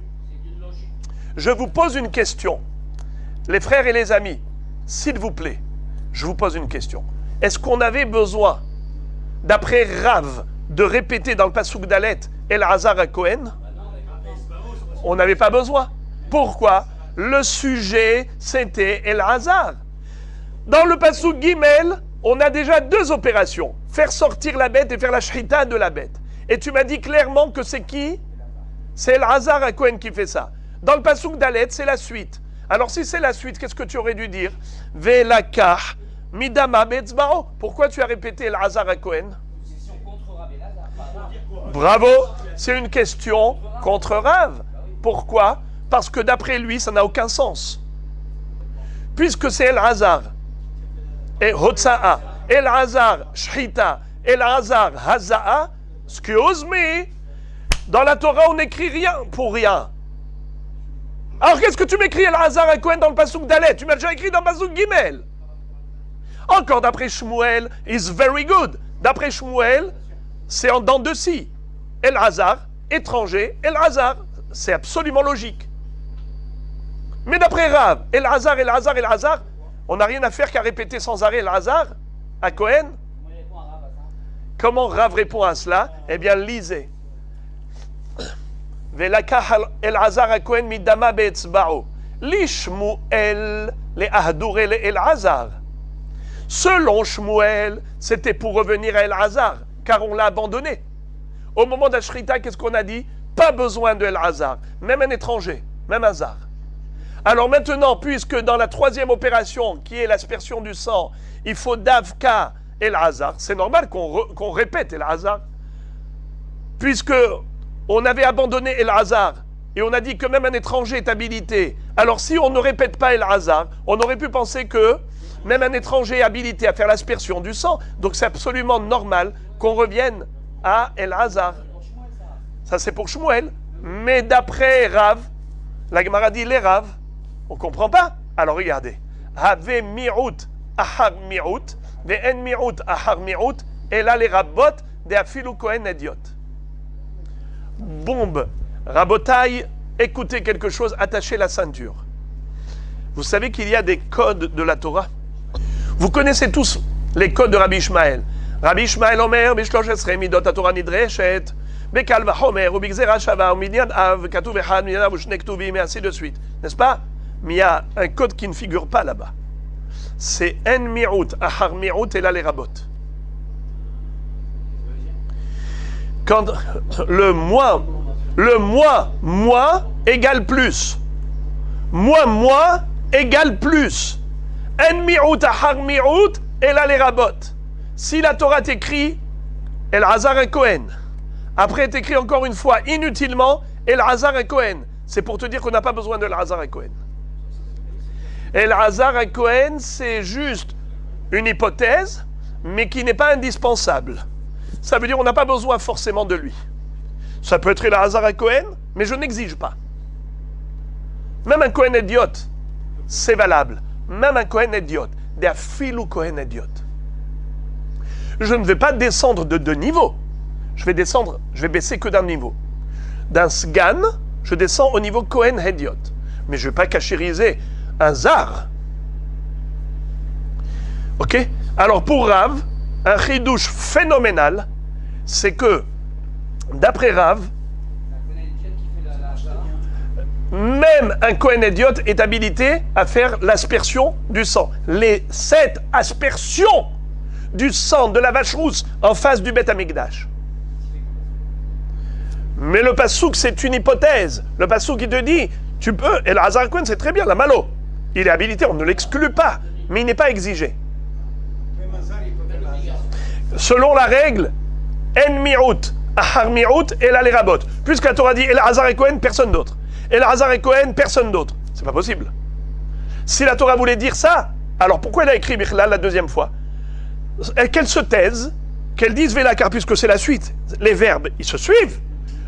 Je vous pose une question. Les frères et les amis, s'il vous plaît, je vous pose une question. Est-ce qu'on avait besoin, d'après Rav, de répéter dans le pasouk Dalet El Hazar à Cohen? On n'avait pas besoin. Pourquoi? Le sujet, c'était El Hazar. Dans le pasouk Gimel, on a déjà 2 opérations. Faire sortir la bête et faire la shrita de la bête. Et tu m'as dit clairement que c'est qui? C'est El Hazar à Cohen qui fait ça. Dans le pasouk Dalet, c'est la suite. Alors si c'est la suite, qu'est-ce que tu aurais dû dire? Velakah midama betzbao. Pourquoi tu as répété El Hazar à Cohen? Bravo, c'est une question contre Rav. Pourquoi? Parce que d'après lui, ça n'a aucun sens. Puisque c'est El Hazar et Hotsa'a, El Hazar Shrita, El Hazar Haza'a, excuse me, dans la Torah, on n'écrit rien pour rien. Alors qu'est-ce que tu m'écris El Hazar à Cohen dans le pasouk Dalet? Tu m'as déjà écrit dans le pasouk Gimel. Encore d'après Shmuel, is very good. D'après Shmuel, c'est en dents de scie. El Hazar, étranger, El Hazar. C'est absolument logique. Mais d'après Rav, El Hazar, El Hazar, El Hazar, on n'a rien à faire qu'à répéter sans arrêt El Hazar à Cohen. Comment Rav répond à cela? Eh bien, lisez. Velakah El Hazar à Cohen midama be'etzba'o. Lishmuel le ahdure le El Hazar. Selon Shmuel, c'était pour revenir à El Hazar, car on l'a abandonné. Au moment d'Ashrita, qu'est-ce qu'on a dit? Pas besoin de El Hazar, même un étranger, même Hazar. Alors maintenant, puisque dans la 3e opération, qui est l'aspersion du sang, il faut Davka El Hazar, c'est normal qu'on répète El Hazar, puisque on avait abandonné El Hazar, et on a dit que même un étranger est habilité. Alors si on ne répète pas El Hazar, on aurait pu penser que même un étranger est habilité à faire l'aspersion du sang, donc c'est absolument normal qu'on revienne à El Hazar. Ça c'est pour Shmuel. Mais d'après Rav, la Gemara dit les Rav, on ne comprend pas. Alors regardez. Have mi'ut ahar mi'ut, ve'en mi'ut ahar mi'ut, et là les rabot de afilu kohen idiot. Bombe. Rabotaille, écoutez quelque chose, attachez la ceinture. Vous savez qu'il y a des codes de la Torah. Vous connaissez tous les codes de Rabbi Ishmael. Rabbi Ishmael Omer, Bishlosh Esrei Midot HaTorah Nidreshet, Bekal Vachomer, ou Bigzera Shava, ou Midyan Av, Katuv Echad, Midyan Av, Ushne Ktuvim, et ainsi de suite. N'est-ce pas? Mais il y a un code qui ne figure pas là-bas. C'est En Mi'ut, Ahar Mi'ut, et là les rabot. Quand le moi égale plus. Moi égale plus. En mi'ut ahar mi'ut, et là les rabot. Si la Torah t'écrit El Hazar et Cohen, après t'écrit encore une fois inutilement El Hazar et Cohen, c'est pour te dire qu'on n'a pas besoin de El Hazar et Cohen. El Hazar et Cohen, c'est juste une hypothèse, mais qui n'est pas indispensable. Ça veut dire qu'on n'a pas besoin forcément de lui. Ça peut être El Hazar et Cohen, mais je n'exige pas. Même un Cohen idiot, c'est valable. Même un Cohen idiot, des afilou Cohen idiot. Je ne vais pas descendre de 2 niveaux. Je vais baisser que d'un niveau. D'un sgan, je descends au niveau Cohen idiot. Mais je ne vais pas cachériser un zar. Ok? Alors pour Rav, un chidouche phénoménal, c'est que, d'après Rav, même un Cohen idiot est habilité à faire l'aspersion du sang. Les 7 aspersions du sang de la vache rousse en face du Beth Amikdash. Mais le pasouk, c'est une hypothèse. Le pasouk, il te dit, tu peux, et le Hazar Cohen, c'est très bien, la malo. Il est habilité, on ne l'exclut pas, mais il n'est pas exigé. selon la règle, en mi'out, ahar mi'out, et la rabot. Puisque la Torah dit El-Hazar et Cohen, personne d'autre. El-Hazar et Cohen, personne d'autre. C'est pas possible. Si la Torah voulait dire ça, alors pourquoi elle a écrit Bichlal la deuxième fois? Qu'elle se taise, qu'elle dise Vélakar, puisque c'est la suite. Les verbes, ils se suivent.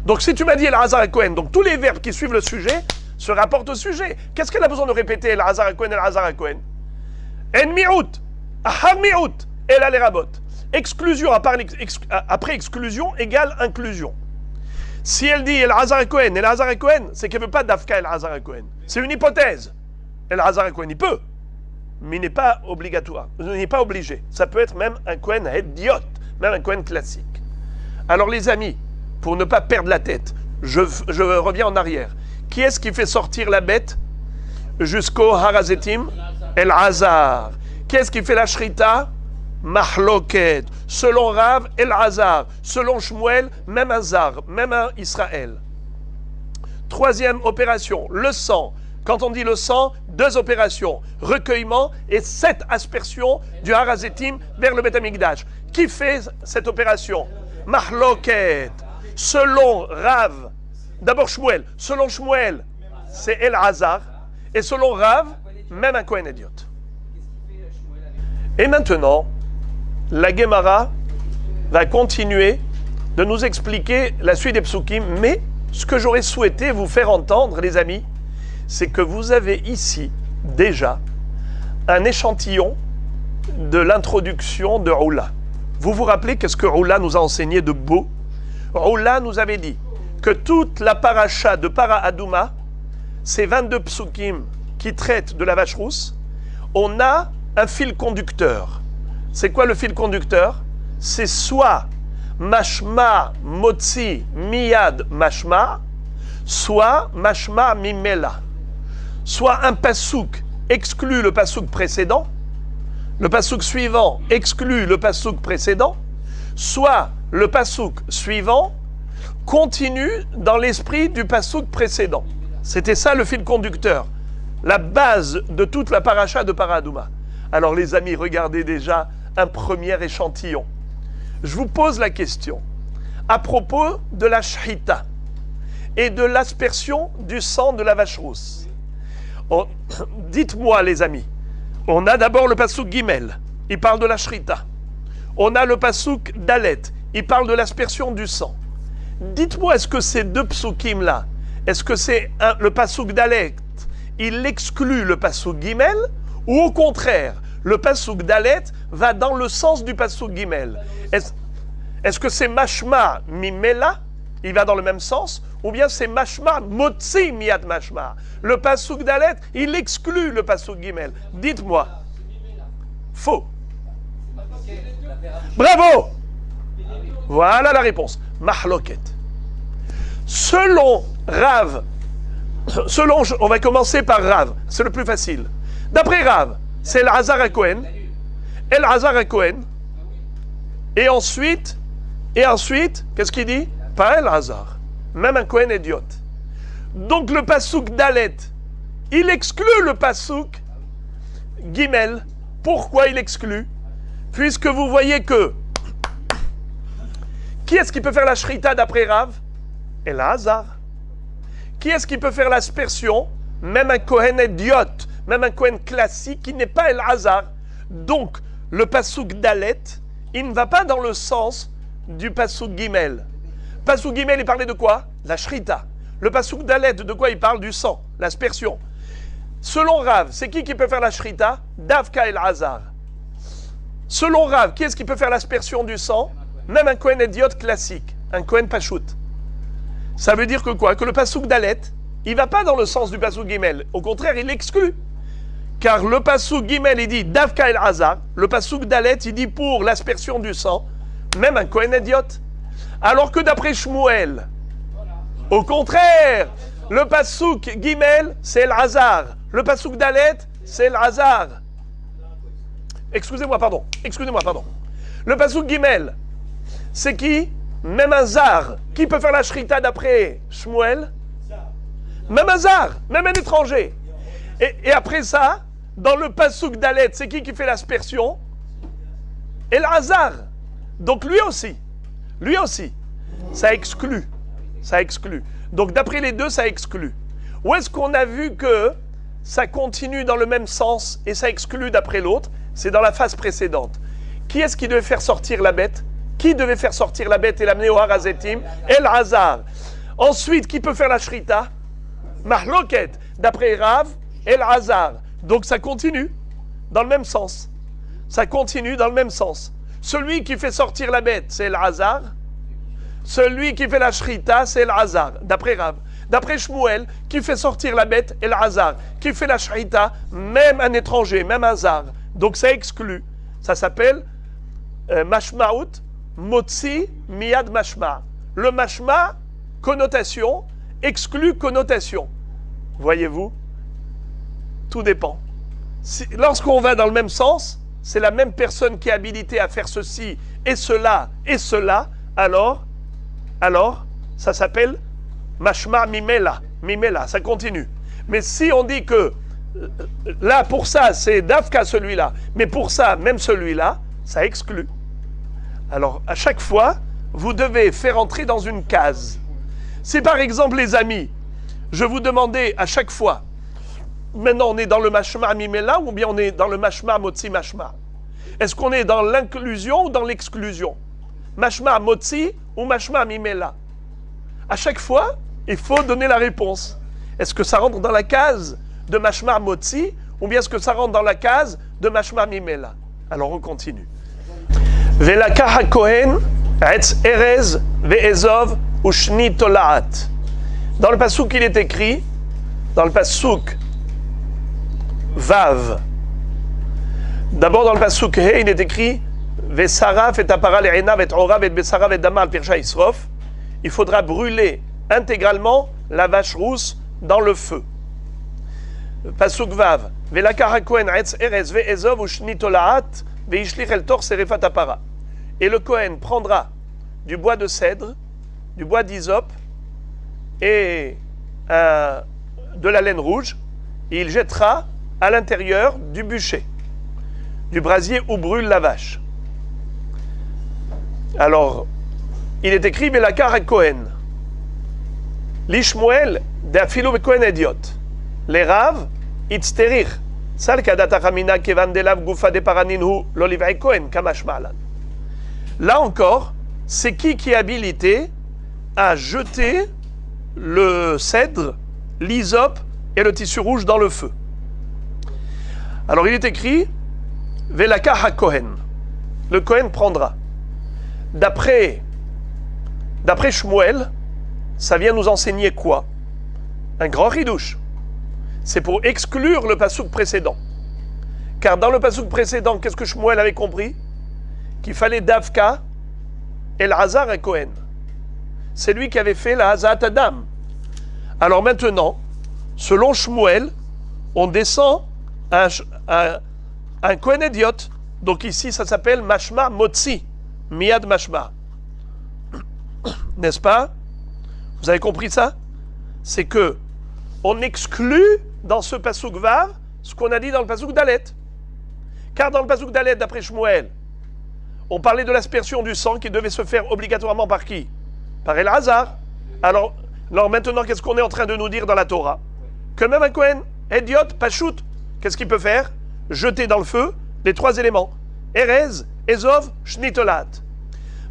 Donc si tu m'as dit El-Hazar et Cohen, donc tous les verbes qui suivent le sujet se rapportent au sujet. Qu'est-ce qu'elle a besoin de répéter El-Hazar et Cohen, El-Hazar et Cohen? En mi'out, ahar mi'out, et la rabot. Exclusion après exclusion égale inclusion. Si elle dit El-Hazar et Cohen, c'est qu'elle ne veut pas d'Afka El-Hazar et Cohen. C'est une hypothèse. El-Hazar et Cohen, il peut, mais il n'est pas obligatoire. Il n'est pas obligé. Ça peut être même un Cohen Hédiot, même un Cohen classique. Alors les amis, pour ne pas perdre la tête, je reviens en arrière. Qui est-ce qui fait sortir la bête jusqu'au Harazetim? El-Hazar. Qui est-ce qui fait la Shrita? Mahloket. Selon Rav, El-Hazar. Selon Shmuel, même Hazar, même un Israël. Troisième opération, le sang. Quand on dit le sang, deux opérations. Recueillement et 7 aspersions du Harazetim vers le Beth Amikdash. Qui fait cette opération? Mahloket. Selon Rav, d'abord Shmuel. Selon Shmuel, c'est El-Hazar. Et selon Rav, même un Kohen Hédiot. Et maintenant, la Gemara va continuer de nous expliquer la suite des psukim, mais ce que j'aurais souhaité vous faire entendre, les amis, c'est que vous avez ici déjà un échantillon de l'introduction de Roula. Vous vous rappelez qu'est-ce que Roula nous a enseigné de beau? Roula nous avait dit que toute la paracha de Para Adouma, ces 22 psukim qui traitent de la vache rousse, on a un fil conducteur. C'est quoi le fil conducteur? C'est soit mashma motzi miyad mashma, soit mashma mimela. Soit un pasouk exclut le pasouk précédent, le pasouk suivant exclut le pasouk précédent, soit le pasouk suivant continue dans l'esprit du pasouk précédent. C'était ça le fil conducteur, la base de toute la paracha de Para Adouma. Alors les amis, regardez déjà un premier échantillon. Je vous pose la question à propos de la shrita et de l'aspersion du sang de la vache rousse. Dites-moi les amis, on a d'abord le pasouk Gimel, il parle de la shrita. On a le pasouk Dalet, il parle de l'aspersion du sang. Dites-moi, est-ce que ces deux psukim là, est-ce que c'est le pasouk Dalet, il exclut le pasouk Gimel, ou au contraire, le pasouk Dalet va dans le sens du pasouk Gimel? Est-ce que c'est mashma mimela, il va dans le même sens, ou bien c'est mashma motzi miyat mashma? Le pasouk Dalet, il exclut le pasouk Gimel. Dites-moi. Faux. Bravo. Voilà la réponse. Mahloket. Selon Rav, on va commencer par Rav, c'est le plus facile. D'après Rav, c'est El-Hazar et Cohen. El-Hazar et Cohen. Et ensuite, qu'est-ce qu'il dit? Pas El-Hazar. Même un Cohen Hédiot. Donc le pasouk Dalet, il exclut le pasouk Gimel. Pourquoi il exclut? Puisque vous voyez que qui est-ce qui peut faire la shrita d'après Rav? El-Hazar. Qui est-ce qui peut faire l'aspersion? Même un Kohen Hédiot, même un Kohen classique qui n'est pas El-Hazar. Donc le pasouk Dalet, il ne va pas dans le sens du pasouk Gimel. Pasouk Gimel, il parlait de quoi? La shrita. Le pasouk Dalet, de quoi il parle? Du sang, l'aspersion. Selon Rav, c'est qui peut faire la shrita? Davka El-Hazar. Selon Rav, qui est-ce qui peut faire l'aspersion du sang? Même un Kohen Hédiot classique, un Kohen Pachout. Ça veut dire que quoi? Que le pasouk Dalet, il ne va pas dans le sens du pasouk Gimel. Au contraire, il l'exclut. Car le pasouk Gimel, il dit Davka El-Hazar. Le pasouk Dalet, il dit pour l'aspersion du sang, même un Kohen Hédiot. Alors que d'après Shmuel, au contraire, le pasouk Gimel, c'est El-Hazar. Le pasouk Dalet, c'est El-Hazar. Excusez-moi, pardon. Le pasouk Gimel, c'est qui? Même un Zar. Qui peut faire la shrita d'après Shmuel? Même un Zar, même un étranger. Et après ça, dans le pasouk Dalet, c'est qui fait l'aspersion? El-Hazar. Donc lui aussi, ça exclut. Ça exclut. Donc d'après les deux, ça exclut. Où est-ce qu'on a vu que ça continue dans le même sens et ça exclut d'après l'autre? C'est dans la phase précédente. Qui est-ce qui devait faire sortir la bête? Qui devait faire sortir la bête et l'amener au Harazetim? El-Hazar. Ensuite, qui peut faire la shrita? Mahloket. D'après Rav, El-Hazar. Donc ça continue dans le même sens. Ça continue dans le même sens. Celui qui fait sortir la bête, c'est El-Hazar. Celui qui fait la shrita, c'est El-Hazar. D'après Rav. D'après Shmuel, qui fait sortir la bête, El-Hazar. Qui fait la shrita, même un étranger, même Hazar. Donc ça exclut. Ça s'appelle Mashmaout, Motzi, Miyad Mashma. Le Mashma, connotation, exclut connotation. Voyez-vous? Tout dépend. Lorsqu'on va dans le même sens, c'est la même personne qui est habilitée à faire ceci et cela, alors ça s'appelle Mashma Mimela. Mimela, ça continue. Mais si on dit que là, pour ça, c'est Dafka celui-là, mais pour ça, même celui-là, ça exclut. Alors, à chaque fois, vous devez faire entrer dans une case. Si par exemple, les amis, je vous demandais à chaque fois, maintenant on est dans le Mashma Mimela ou bien on est dans le Mashma Motzi Mashma? Est-ce qu'on est dans l'inclusion ou dans l'exclusion? Mashma Motzi ou Mashma Mimela? À chaque fois, il faut donner la réponse. Est-ce que ça rentre dans la case de Mashma Motzi ou bien est-ce que ça rentre dans la case de Mashma Mimela? Alors on continue. Velakah HaKohen Etz Erez Ve'ezov Ushni Tolaat. Dans le pasouk, il est écrit, dans le pasouk Vav. D'abord, dans le pasouk He, il est écrit Vesaraf et Apara Le'enav et Orav et Besarav et Damal Pirsha Isrof. Il faudra brûler intégralement la vache rousse dans le feu. Pasouk Vav. Velakah HaKohen Etz Erez Ve'ezov Ushni Tolaat Ve'ishlich El Tor Serefat Apara. Et le Kohen prendra du bois de cèdre, du bois d'hysope et de la laine rouge, et il jettera à l'intérieur du bûcher, du brasier où brûle la vache. Alors, il est écrit Belakar et Kohen. L'Ishmuel d'Afilo et Kohen Ediot. Les Rav, Itzterir. Sal Kadata Hamina Kevan Delav Gufa de Paraninhu, l'Olivai Kohen, Kamash Malan. Là encore, c'est qui est habilité à jeter le cèdre, l'hysope et le tissu rouge dans le feu. Alors il est écrit Velaka HaKohen. Le Kohen prendra. D'après Shmuel, ça vient nous enseigner quoi? Un grand ridouche. C'est pour exclure le pasouk précédent. Car dans le pasouk précédent, qu'est-ce que Shmuel avait compris? Qu'il fallait Davka El Hazar et Kohen. C'est lui qui avait fait la Hazat Adam. Alors maintenant, selon Shmuel, on descend un Kohen Ediot. Donc ici, ça s'appelle Mashma Motzi. Miyad Mashma. N'est-ce pas? Vous avez compris ça? C'est que on exclut dans ce Pasuk Vav ce qu'on a dit dans le Pasuk Dalet. Car dans le Pasuk Dalet, d'après Shmuel, on parlait de l'aspersion du sang qui devait se faire obligatoirement par qui? Par El-Hazar. Alors maintenant, qu'est-ce qu'on est en train de nous dire dans la Torah? Que même un Kohen, Ediot, Pachout, qu'est-ce qu'il peut faire? Jeter dans le feu les trois éléments. Erez, Ezov, Shnitolat.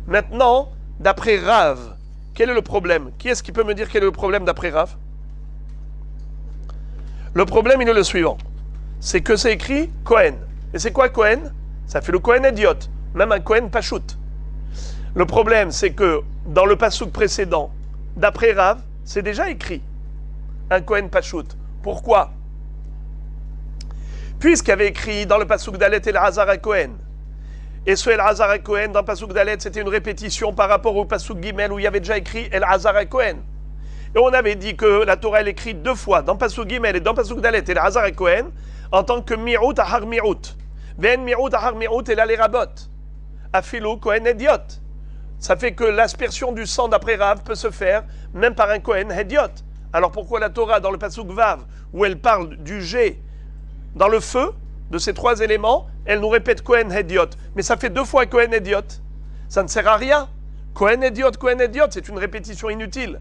Maintenant, d'après Rav, quel est le problème? Qui est-ce qui peut me dire quel est le problème d'après Rav? Le problème, il est le suivant. C'est que c'est écrit Kohen. Et c'est quoi Kohen? Ça fait le Kohen Ediot. Même un Kohen Pachout. Le problème, c'est que dans le pasouk précédent, d'après Rav, c'est déjà écrit un Kohen Pachout. Pourquoi? Puisqu'il y avait écrit dans le pasouk Dalet El Hazar et Kohen. Et ce El Hazar et Kohen, dans le pasouk Dalet, c'était une répétition par rapport au pasouk Gimel où il y avait déjà écrit El Hazar et Kohen. Et on avait dit que la Torah, elle écrit deux fois, dans pasouk Gimel et dans pasouk Dalet El Hazar et Kohen, en tant que Mi'out Ahar Mi'out. Ven Mi'out Ahar Mi'out et la Lerabot. Afilo Kohen Ediot. Ça fait que l'aspersion du sang d'après Rav peut se faire même par un Kohen Ediot. Alors pourquoi la Torah, dans le Pasuk Vav, où elle parle du jet dans le feu, de ces trois éléments, elle nous répète Kohen Ediot. Mais ça fait deux fois Kohen Ediot. Ça ne sert à rien. Kohen Ediot, c'est une répétition inutile.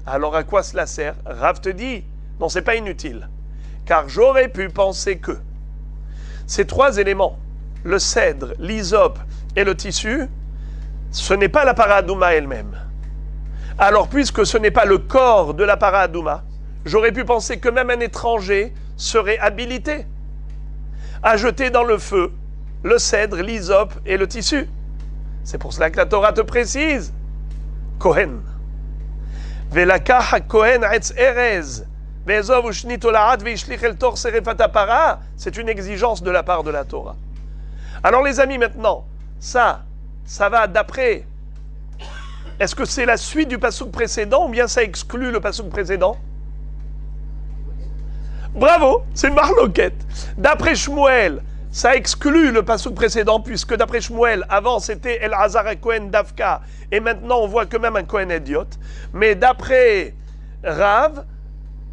Alors à quoi cela sert? Rav te dit, non, c'est pas inutile. Car j'aurais pu penser que ces trois éléments, le cèdre, l'hysope et le tissu, ce n'est pas la paradouma elle-même. Alors puisque ce n'est pas le corps de la paradouma, j'aurais pu penser que même un étranger serait habilité à jeter dans le feu le cèdre, l'hysope et le tissu. C'est pour cela que la Torah te précise. Kohen. Velakach ha-Kohen etz erez. Ve'ezov u'shnit ola'at ve'ishlich el tor serefat ha'para. C'est une exigence de la part de la Torah. Alors les amis, maintenant, ça va d'après. Est-ce que c'est la suite du passouk précédent ou bien ça exclut le passouk précédent? Bravo, c'est une marloquette. D'après Shmuel, ça exclut le passouk précédent, puisque d'après Shmuel, avant c'était El Hazar et Kohen Davka, et maintenant on voit que même un Kohen Ediot. Mais d'après Rav,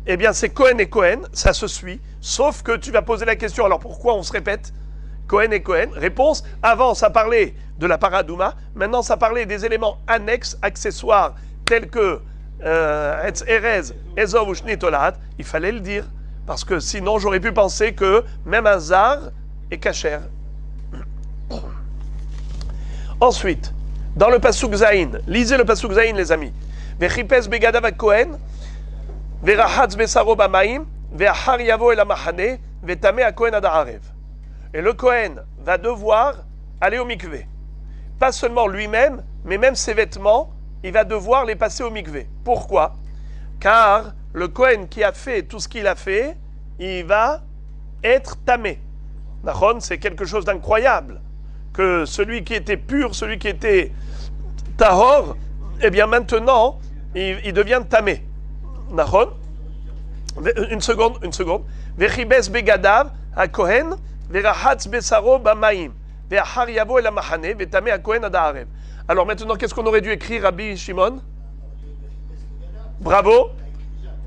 eh bien c'est Kohen et Kohen, ça se suit, sauf que tu vas poser la question, alors pourquoi on se répète Kohen et Kohen? Réponse, avant ça parlait de la paradouma, maintenant ça parlait des éléments annexes, accessoires, tels que Etz Erez, Ezov ou Shnit Olahat, il fallait le dire, parce que sinon j'aurais pu penser que même un zar est kasher. Ensuite, dans le pasuk Zayin, lisez le pasuk Zayin les amis. Vechipes begadav ha-Kohen, verahatz besaro b'mayim, ve'achar yavo el ha-machane, ve'tameh ha-Kohen ad ha'arev. Et le Kohen va devoir aller au mikvé. Pas seulement lui-même, mais même ses vêtements, il va devoir les passer au mikvé. Pourquoi? Car le Kohen qui a fait tout ce qu'il a fait, il va être tamé. Nachon, c'est quelque chose d'incroyable. Que celui qui était pur, celui qui était tahor, eh bien maintenant, il devient tamé. Nachon? Une seconde. Vechibes begadav ha-Kohen, verahatz besaro b'mayim, ve'achar yavo el ha-machane, ve'tameh ha-Kohen ad ha'arev. Alors maintenant, qu'est-ce qu'on aurait dû écrire, Rabbi Shimon? Bravo,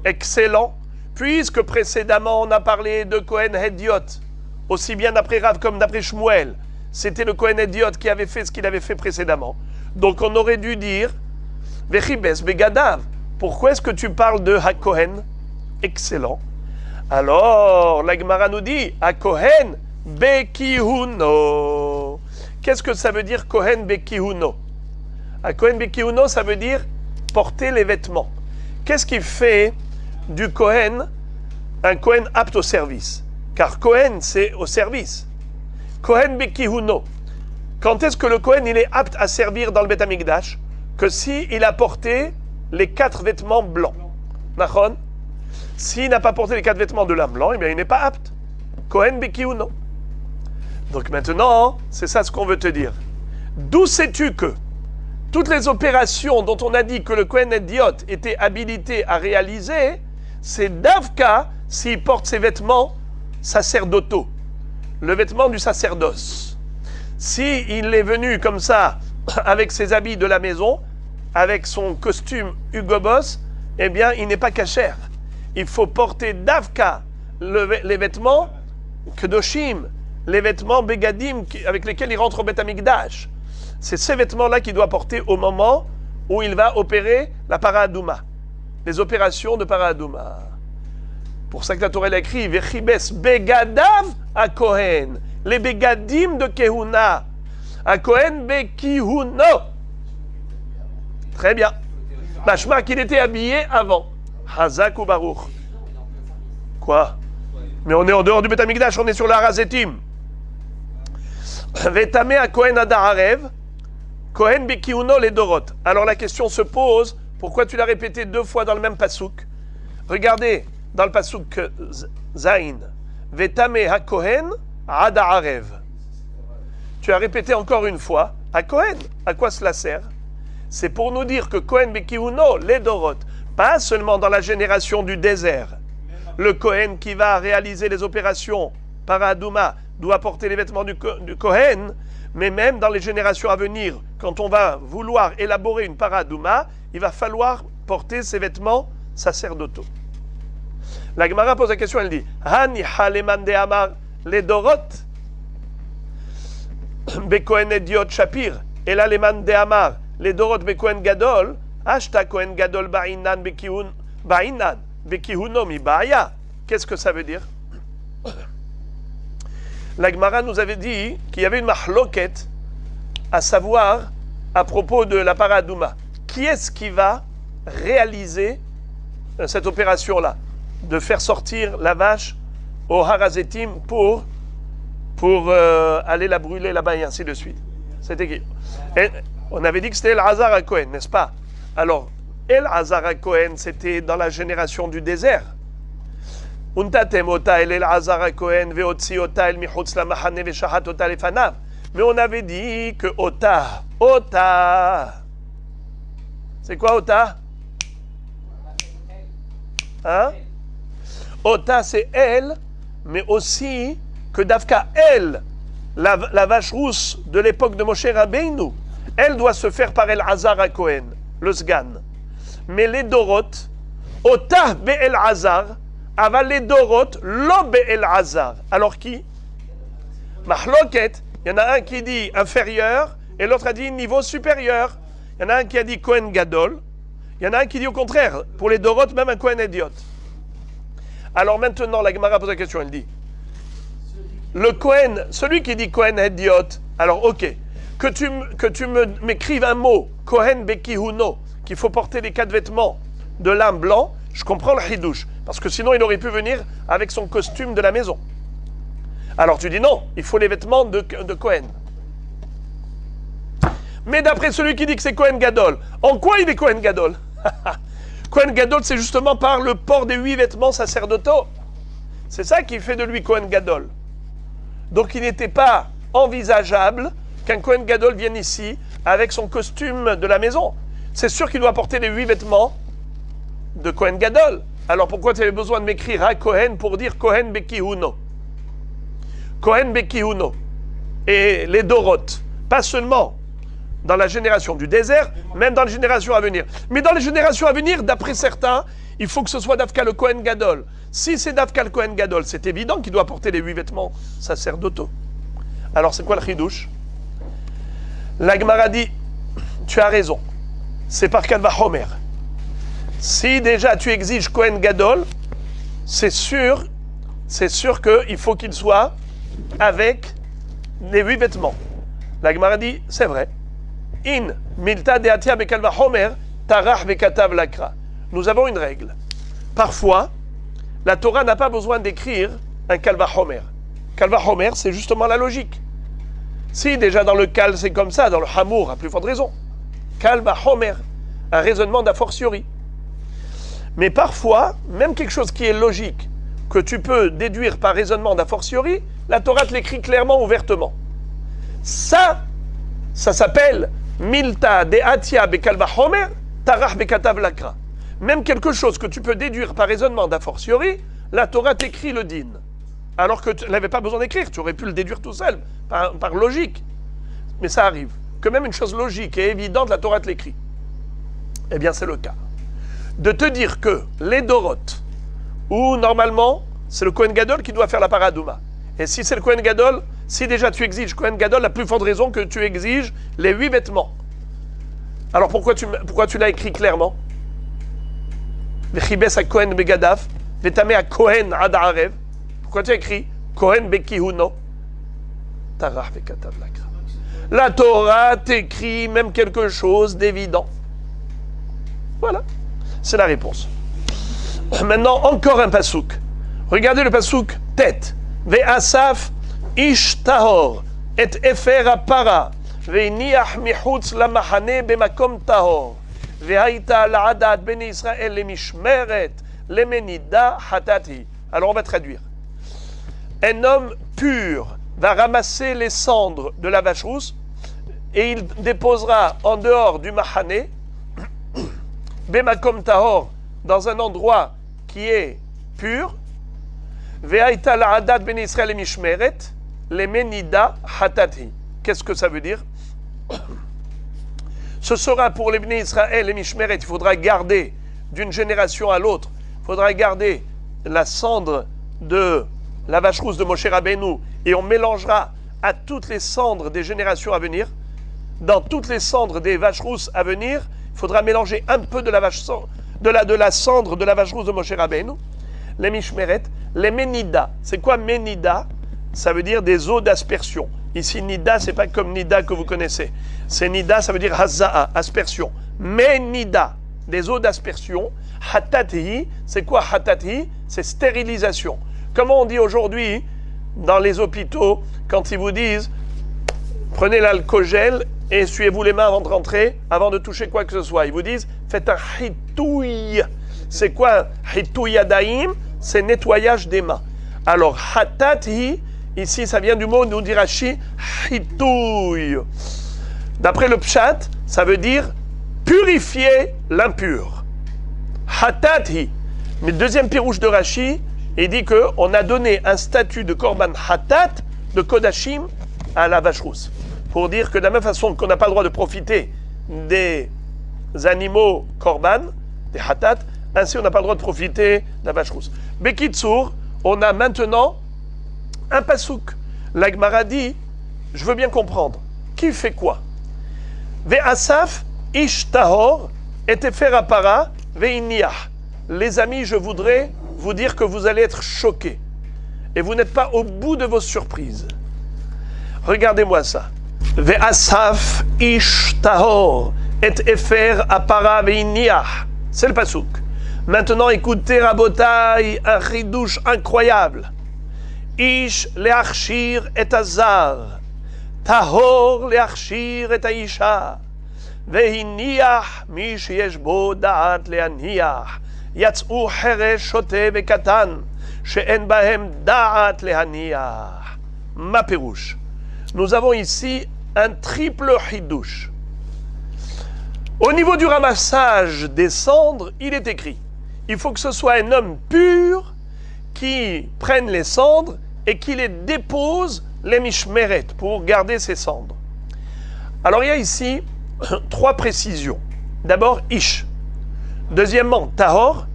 excellent. Puisque précédemment on a parlé de Kohen Ediot, aussi bien d'après Rav comme d'après Shmuel, c'était le Kohen Ediot qui avait fait ce qu'il avait fait précédemment. Donc on aurait dû dire Vechibes begadav. Pourquoi est-ce que tu parles de ha-Kohen? Excellent. Alors la Gemara nous dit ha-Kohen bekihuno. Qu'est-ce que ça veut dire Kohen bekihuno? Ha-Kohen bekihuno, ça veut dire porter les vêtements. Qu'est-ce qui fait du Kohen un Kohen apte au service? Car Kohen, c'est au service. Kohen bekihuno. Quand est-ce que le Kohen il est apte à servir dans le Beth Amikdash? Que si il a porté les 4 vêtements blancs. Nachon? S'il n'a pas porté les 4 vêtements de lin blanc, eh bien il n'est pas apte. Kohen bekihuno. Donc maintenant, c'est ça ce qu'on veut te dire. D'où sais-tu que toutes les opérations dont on a dit que le Kohen Ediot était habilité à réaliser, c'est Davka s'il porte ses vêtements sacerdotaux, le vêtement du sacerdoce. S'il est venu comme ça, avec ses habits de la maison, avec son costume Hugo Boss, eh bien il n'est pas kasher. Il faut porter Davka les vêtements Kedoshim, les vêtements Begadim avec lesquels il rentre au Beth Amikdash. C'est ces vêtements-là qu'il doit porter au moment où il va opérer la paradouma, les opérations de paradouma. Pour ça que la Torah a écrit Vechibes begadav à Kohen, les begadim de Kehuna, à Kohen bekihuno. Très bien. Machma qu'il était habillé avant. Hazak ou Baruch. Quoi? Mais on est en dehors du Beth Amikdash, on est sur la Harazetim. Vetameh à Kohen ad ha'arev, Kohen bekihuno les dorot. Alors la question se pose, pourquoi tu l'as répété 2 fois dans le même pasouk? Regardez, dans le pasouk Zayin, Vetameh ha Kohen ad ha'arev. Tu as répété encore une fois, à Kohen. À quoi cela sert? C'est pour nous dire que Kohen bekihuno les dorot, pas seulement dans la génération du désert. Le Kohen qui va réaliser les opérations paradouma doit porter les vêtements du Kohen, mais même dans les générations à venir, quand on va vouloir élaborer une paradouma, il va falloir porter ces vêtements sacerdotaux. La Gemara pose la question, elle dit Hani haleman de amar les dorot be Kohen Ediot Shapir Et là, les man de Amar, les Dorot Bekohen Gadol, Ashta Kohen Gadol Ba'inan Bekihuno mi Ba'aya. Qu'est-ce que ça veut dire? La Gemara nous avait dit qu'il y avait une mahloket, à savoir à propos de la paradouma. Qui est-ce qui va réaliser cette opération-là, de faire sortir la vache au Harazetim pour aller la brûler là-bas et ainsi de suite? C'était qui? Et on avait dit que c'était El-Hazar à Cohen, n'est-ce pas? Alors, El-Hazar à Cohen, c'était dans la génération du désert. Untatem ota el El-Hazar à Cohen, veotzi ota el michutz la mahane veshahat ota lefanav. Mais on avait dit que ota, c'est quoi ota? Hein? Ota, c'est elle, mais aussi que Davka, elle, la vache rousse de l'époque de Moshe Rabbeinu, elle doit se faire par El-Hazar à Cohen, le Sgan. Mais les Dorot, Ota be'el-Hazar, aval les Dorot, lo be'el-Hazar. Alors qui? Mahloket, il y en a un qui dit inférieur, et l'autre a dit niveau supérieur. Il y en a un qui a dit Kohen Gadol, il y en a un qui dit au contraire, pour les Dorot, même un Kohen Idiot. Alors maintenant, la Gemara pose la question, elle dit, le Kohen, celui qui dit Kohen Idiot, alors ok, que tu m'écrives un mot, Kohen Bekihuno, qu'il faut porter les 4 vêtements de lin blanc, je comprends le Hidouche, parce que sinon il aurait pu venir avec son costume de la maison. Alors tu dis non, il faut les vêtements de Kohen. Mais d'après celui qui dit que c'est Kohen Gadol, en quoi il est Kohen Gadol? Kohen Gadol, c'est justement par le port des 8 vêtements sacerdotaux. C'est ça qui fait de lui Kohen Gadol. Donc il n'était pas envisageable qu'un Kohen Gadol vienne ici avec son costume de la maison. C'est sûr qu'il doit porter les 8 vêtements de Kohen Gadol. Alors pourquoi tu avais besoin de m'écrire à Kohen pour dire Kohen Bekihuno? Kohen Bekihuno. Et les Dorot, pas seulement dans la génération du désert, même dans les générations à venir. Mais dans les générations à venir, d'après certains, il faut que ce soit Davka le Kohen Gadol. Si c'est Davka le Kohen Gadol, c'est évident qu'il doit porter les 8 vêtements sacerdotaux. Alors c'est quoi le chidouche? La Gemara dit, tu as raison, c'est par Kalva Homer. Si déjà tu exiges Kohen Gadol, c'est sûr qu'il faut qu'il soit avec les 8 vêtements. La Gemara dit, c'est vrai. In milta deatia bekalva homer tarach bekatav lakra. Nous avons une règle. Parfois, la Torah n'a pas besoin d'écrire un kalva homer. Kalva homer, c'est justement la logique. Si déjà dans le kal c'est comme ça, dans le hamour, à plus forte raison. Kalva homer, un raisonnement d'a fortiori. Mais parfois, même quelque chose qui est logique, que tu peux déduire par raisonnement d'a fortiori, la Torah te l'écrit clairement, ouvertement. Ça s'appelle Milta de Atia Bekalva Homer, Tarach Bekatav Lakra. Même quelque chose que tu peux déduire par raisonnement d'a fortiori, la Torah t'écrit le din. Alors que tu n'avais pas besoin d'écrire, tu aurais pu le déduire tout seul, par logique. Mais ça arrive. Que même une chose logique et évidente, la Torah te l'écrit. Eh bien, c'est le cas. De te dire que les Dorot, où normalement, c'est le Kohen Gadol qui doit faire la paradouma. Et si c'est le Kohen Gadol, si déjà tu exiges Kohen Gadol, la plus forte raison que tu exiges les 8 vêtements. Alors pourquoi tu l'as écrit clairement? Vechibes à Kohen Begadaf, Vetame à Kohen Adarev. Pourquoi tu as écrit Kohen Bekihuno? Tarach Bekatav Lakra. La Torah t'écrit même quelque chose d'évident. Voilà, c'est la réponse. Maintenant, encore un pasouk. Regardez le pasouk tête. Ve'asaf ish tahor et efer apara ve'niach michutz lamachane bemakom tahor ve'haita la'adat bnei Israël lemishmeret lemenida hatati. Alors on va traduire. Un homme pur va ramasser les cendres de la vache rousse et il déposera en dehors du mahane bemakom tahor, dans un endroit qui est pur. Ve'aita la'adat ben Israël mishmeret lemenida hatati. Qu'est-ce que ça veut dire? Ce sera pour les Bnei Israël et mishmeret. Il faudra garder d'une génération à l'autre. Il faudra garder la cendre de la vache rousse de Moshe Rabbeinu et on mélangera à toutes les cendres des générations à venir. dans toutes les cendres des vaches rousses à venir, il faudra mélanger un peu de la cendre de la vache rousse de Moshe Rabbeinu, les mishmeret, les menida. C'est quoi menida? Ça veut dire des eaux d'aspersion. Ici, nida, c'est pas comme nida que vous connaissez. C'est nida, ça veut dire haza'a, aspersion. Menida, des eaux d'aspersion. Hatati, c'est quoi hatati? C'est stérilisation. Comment on dit aujourd'hui dans les hôpitaux quand ils vous disent prenez l'alcool et essuyez-vous les mains avant de rentrer, avant de toucher quoi que ce soit. Ils vous disent faites un hitouille. C'est quoi hitouille yadaim? C'est nettoyage des mains. Alors hatati, ici ça vient du mot, nous dit Rashi, hitouille. D'après le pshat, ça veut dire purifier l'impur. Hatati. Mais le deuxième pirouche de Rashi, il dit qu'on a donné un statut de korban hatat, de kodashim, à la vache rousse. Pour dire que de la même façon qu'on n'a pas le droit de profiter des animaux korban, des hatat, ainsi on n'a pas le droit de profiter de la vache rousse. Bekitsour, on a maintenant un pasouk. La Gemara dit, je veux bien comprendre, qui fait quoi? Ve'asaf ish tahor et tefer apara ve'iniah. Les amis, je voudrais vous dire que vous allez être choqués. Et vous n'êtes pas au bout de vos surprises. Regardez-moi ça. Ve'asaf ish tahor et efer apara ve'iniah. C'est le pasouk. Maintenant, écoutez, Rabotai, un ridouche incroyable. Ish leachshir et azar. Tahor leachshir et aisha. Ve'iniah mi sheyesh bo da'at le'aniah. יצאו חרש שוטה וקטן, שאין בהם דעת להניח. מה פירוש? Nous avons ici un triple hidouche. Au niveau du ramassage des cendres, il est écrit, il faut que ce soit un homme pur qui prenne les cendres et qui les dépose les mishmeret pour garder ces cendres. Alors il y a ici 3 précisions. D'abord, ish. Deuxièmement, tahor.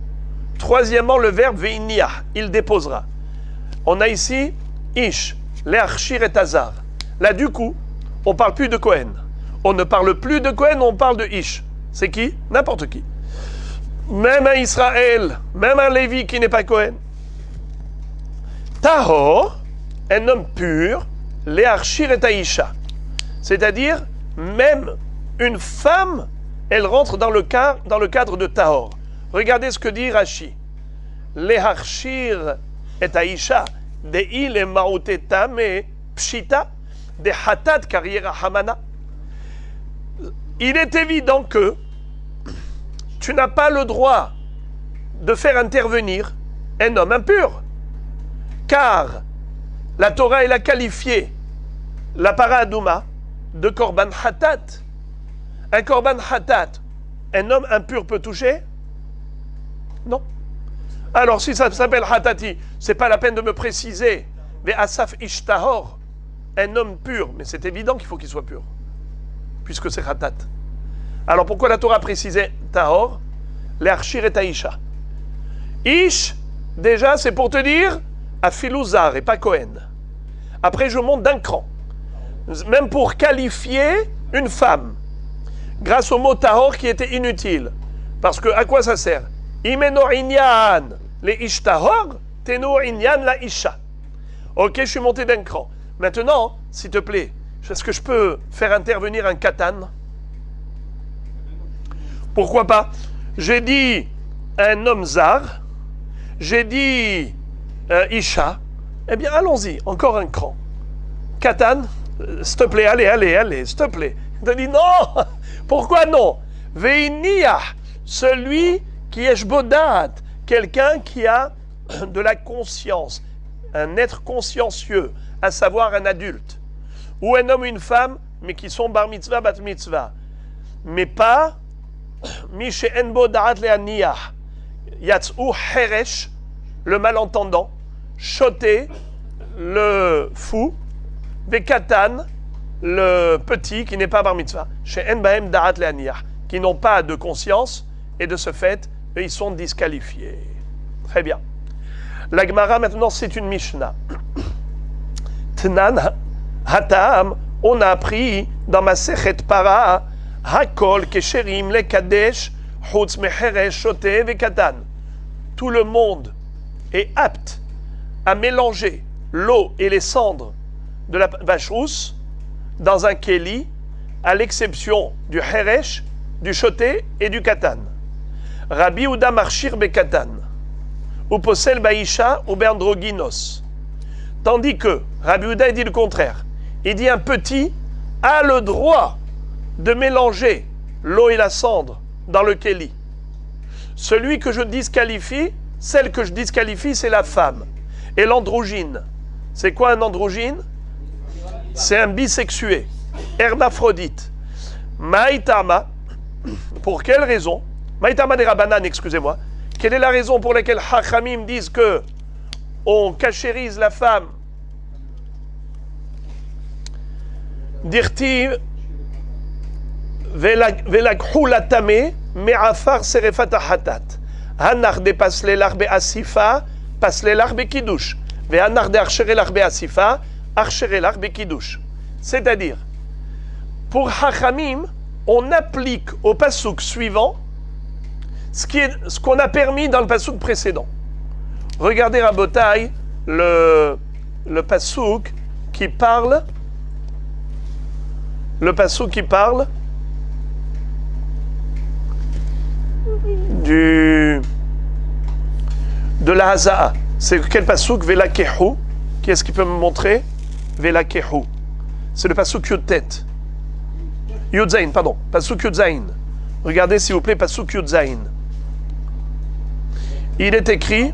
Troisièmement, le verbe ve'iniah, il déposera. On a ici ish, leachshir et azar. Là, du coup, on ne parle plus de Kohen. On ne parle plus de Kohen, on parle de ish. C'est qui? N'importe qui. Même un Israël, même un Lévi qui n'est pas Kohen. Tahor, un homme pur, leachshir et aisha. C'est-à-dire, même une femme, elle rentre dans le cadre de Tahor. Regardez ce que dit Rashi. Leachshir et aisha, dei le mauteta me pshita, de hatat kariera hamana. Il est évident que tu n'as pas le droit de faire intervenir un homme impur. Car la Torah, elle a qualifié la paradouma de korban hatat. Un korban hatat, un homme impur peut toucher? Non. Alors si ça s'appelle hatati, c'est pas la peine de me préciser. Mais asaf ishtahor, un homme pur, mais c'est évident qu'il faut qu'il soit pur, puisque c'est hatat. Alors pourquoi la Torah a précisé tahor, leachshir et aisha? Ish, déjà c'est pour te dire afilouzar et pas Kohen. Après je monte d'un cran. Même pour qualifier une femme, grâce au mot tahor qui était inutile. Parce que à quoi ça sert? Imeno inyan le ish tahor, teno inyan la isha. Ok, je suis monté d'un cran. Maintenant, s'il te plaît, est-ce que je peux faire intervenir un katan? Pourquoi pas? J'ai dit un homme zar, j'ai dit isha. Eh bien, allons-y, encore un cran. Katan, s'il te plaît, allez, s'il te plaît. Il te dit non. Pourquoi non? Veiniah, celui qui est shbodat, quelqu'un qui a de la conscience, un être consciencieux, à savoir un adulte, ou un homme ou une femme, mais qui sont bar mitzvah, bat mitzvah, mais pas mi she'en bo da'at le'aniyah, yatz'u heresh, le malentendant, choté, le fou, vekatan, le petit qui n'est pas bar mitzvah, she'en bahem da'at le'aniyah, qui n'ont pas de conscience, et de ce fait, ils sont disqualifiés. Très bien. La Gemara, maintenant, c'est une Mishnah. Tnan hatam on a appris dans ma Sechet Para, Hakol Kesherim le Kadesh, Chutz Mecheresh Shote Vekatan. Tout le monde est apte à mélanger l'eau et les cendres de la vache rousse dans un Keli, à l'exception du Heresh, du Shoté et du Katan. Rabbi Uda Marchir Bekatan, ou Posel Baïcha ou Berdroginos. Tandis que Rabbi Uda dit le contraire. Il dit un petit a le droit de mélanger l'eau et la cendre dans le Keli. Celui que je disqualifie, celle que je disqualifie, c'est la femme. Et l'androgyne, c'est quoi un androgyne? C'est un bisexué, hermaphrodite. Maïtama, pour quelle raison? Maïtama des Rabanan, excusez-moi. Quelle est la raison pour laquelle Hachamim disent que on cachérise la femme? Dirtiv velakhu latame me'afar serefat hatat. Hanar de paslelach be'asifa, paslelach be'kiddush. Ve'hanar de archerelach be'asifa, archerelach be'kiddush. C'est-à-dire, pour Hachamim, on applique au passouk suivant ce qu'on a permis dans le passouk précédent. Regardez Rabotai, le passouk qui parle. Le passouk qui parle de la Haza'a. C'est quel passouk? Velakehu. Qui est-ce qui peut me montrer? Velakehu. C'est le passouk Yud-Tet. Yud-Zain, pardon. Passouk Yud-Zain. Regardez s'il vous plaît, passouk Yud-Zain. Il est écrit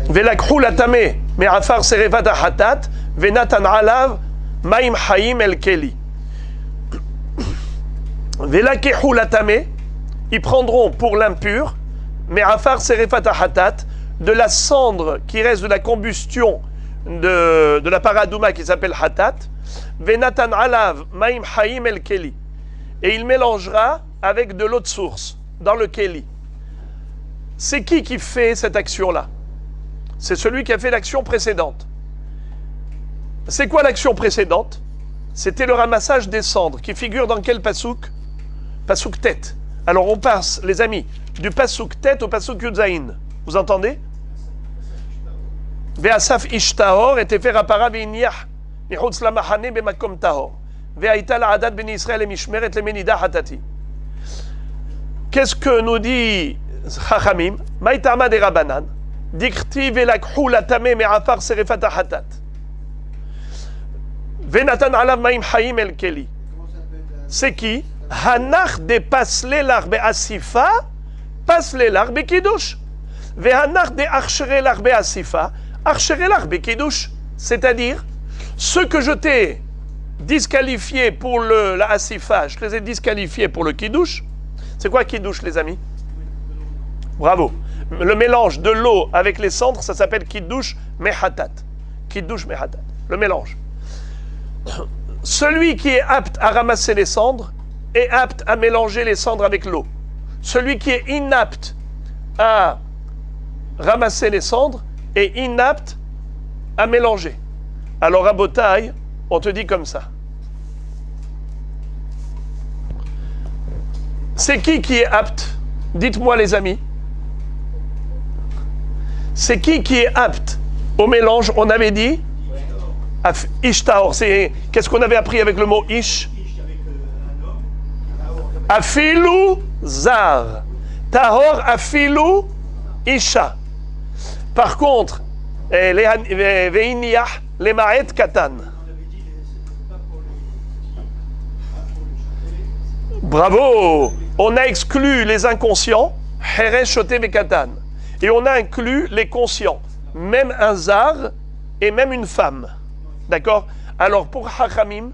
Velakhu latame me'afar serevat hatat venatan alav maim haim el keli. Velakehu latame, ils prendront pour l'impur me'afar serevat hatat, de la cendre qui reste de la combustion de la paradouma qui s'appelle hatat, venatan alav maim haim el keli, et il mélangera avec de l'eau de source dans le keli. C'est qui fait cette action-là? C'est celui qui a fait l'action précédente. C'est quoi l'action précédente? C'était le ramassage des cendres qui figure dans quel passouk? Passouk tête. Alors on passe, les amis, du passouk tête au passouk yudzaïn. Vous entendez? Ve'asaf ish tahor et tefer apara ve'iniach michutz lamachane b'makom tahor ve'aita la'adat ben Israël et mishmeret lemenida hatati. Qu'est-ce que nous dit Chachamim? Maïtama de Rabanan. Dikti velakhu latame me'afar serefat hatat. Venatan alav maim haim el keli. C'est qui? Hanach de paslelach be'asifa, paslelach be'kiddush. Vehanach de archerelach be'asifa, archerelach be'kiddush. C'est-à-dire, ceux que je t'ai disqualifiés pour la asifa, je les ai disqualifiés pour le kiddush. C'est quoi kiddush, les amis? Bravo. Le mélange de l'eau avec les cendres, ça s'appelle kiddush mehatat. Kiddush mehatat. Le mélange. Celui qui est apte à ramasser les cendres est apte à mélanger les cendres avec l'eau. Celui qui est inapte à ramasser les cendres est inapte à mélanger. Alors à Botaï, on te dit comme ça. C'est qui est apte? Dites-moi les amis. C'est qui est apte au mélange? On avait dit Ish tahor. Qu'est-ce qu'on avait appris avec le mot ish? Afilu zar. Tahor afilu isha. Par contre, ve'iniyah lemaet katan. Bravo! On a exclu les inconscients, Heresh Shoté Bekatan. Et on a inclus les conscients, même un zar et même une femme. D'accord? Alors pour Hachamim,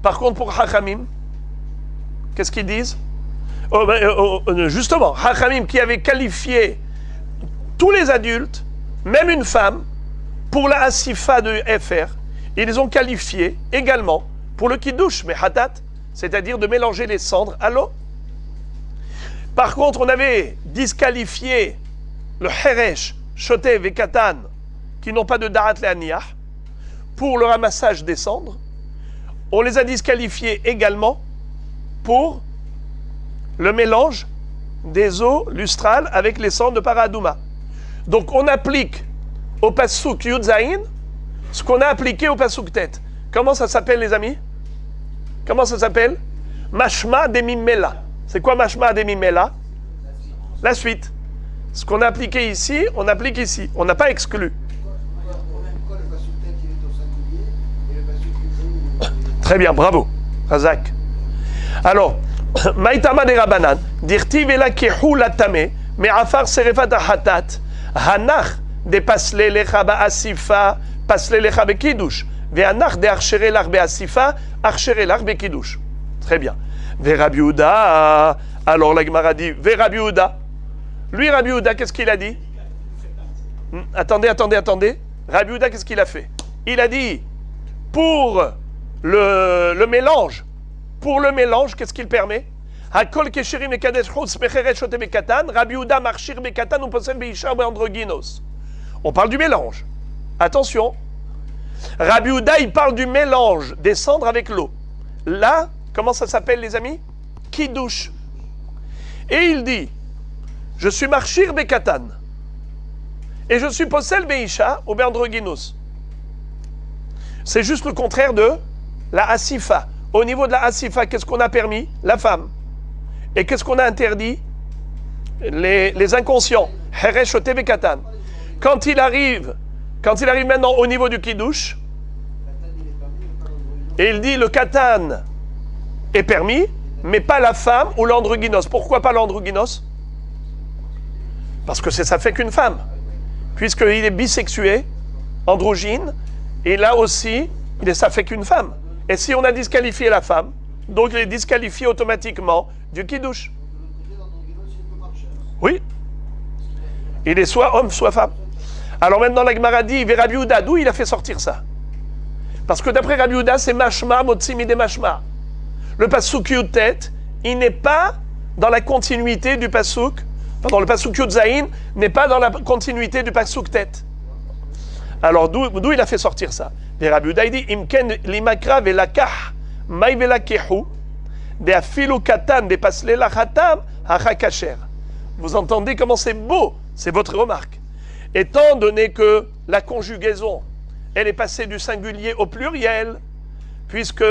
par contre pour Hachamim, qu'est-ce qu'ils disent? Justement, Hachamim qui avait qualifié tous les adultes, même une femme, pour la Asifa de FR, ils les ont qualifiés également pour le Kiddush, mais Hatat, c'est-à-dire de mélanger les cendres à l'eau. Par contre, on avait disqualifié le Heresh shotev et katan, qui n'ont pas de darat le'aniyah, pour le ramassage des cendres, on les a disqualifiés également pour le mélange des eaux lustrales avec les cendres de Paradouma. Donc on applique au Passouk Yudzaïn ce qu'on a appliqué au Passouk Tet. Comment ça s'appelle, les amis? Comment ça s'appelle? Mashma Demimela. C'est quoi Mashma Demimela? La suite. Ce qu'on a appliqué ici, on applique ici. On n'a pas exclu. Très bien, bravo, Razak. Alors, Maïtama de Rabanan, dirti vela kehu latame, mais afar serefat hatat, hanach de pasle lecha ba asifa, pasle lecha be kiddush, ve hanach de archere lach be asifa, archere lach be kiddush. Très bien. Ve Rabbi Yehuda, alors la Gemara dit, ve Rabbi Yehuda. Lui, Rabbi Yehuda, qu'est-ce qu'il a dit? Attendez. Rabbi Yehuda, qu'est-ce qu'il a fait? Il a dit, pour le mélange, qu'est-ce qu'il permet? Hakol kesherim mekadesh chutz mecheret shote bekatan, Rabbi Yehuda marchir bekatan ou posel beisha beandroginos. On parle du mélange. Attention. Rabbi Yehuda, il parle du mélange des cendres avec l'eau. Là, comment ça s'appelle, les amis? Kiddush. Et il dit, je suis marchir bekatan et je suis posel beisha ou beandroginos. C'est juste le contraire de la asifa. Au niveau de la asifa, qu'est-ce qu'on a permis? La femme. Et qu'est-ce qu'on a interdit? Les inconscients. Heresh otev katan. Quand il arrive maintenant au niveau du kiddush, et il dit le katan est permis, mais pas la femme ou l'androgynos. Pourquoi pas l'androgynos? Parce que ça fait qu'une femme. Puisqu'il est bisexué, androgyne, et là aussi, ça fait qu'une femme. Et si on a disqualifié la femme, donc il est disqualifié automatiquement du kiddush. Oui. Il est soit homme, soit femme. Alors maintenant, la Gemara dit, Rabbi Yehuda, d'où il a fait sortir ça? Parce que d'après Rabbi Yehuda, c'est mashma, motzimi de mashma. Le pasuk Yutet, il n'est pas dans la continuité du pasuk, pardon, le pasuk Yudzaïn n'est pas dans la continuité du pasuk Tet. Alors d'où il a fait sortir ça? Et Rabbi Yehuda, il dit, imken limakra velakah, mai velakehu, de afilu katan, de pasle lachatam, hachakacher. Vous entendez comment c'est beau? C'est votre remarque. Étant donné que la conjugaison, elle est passée du singulier au pluriel, puisque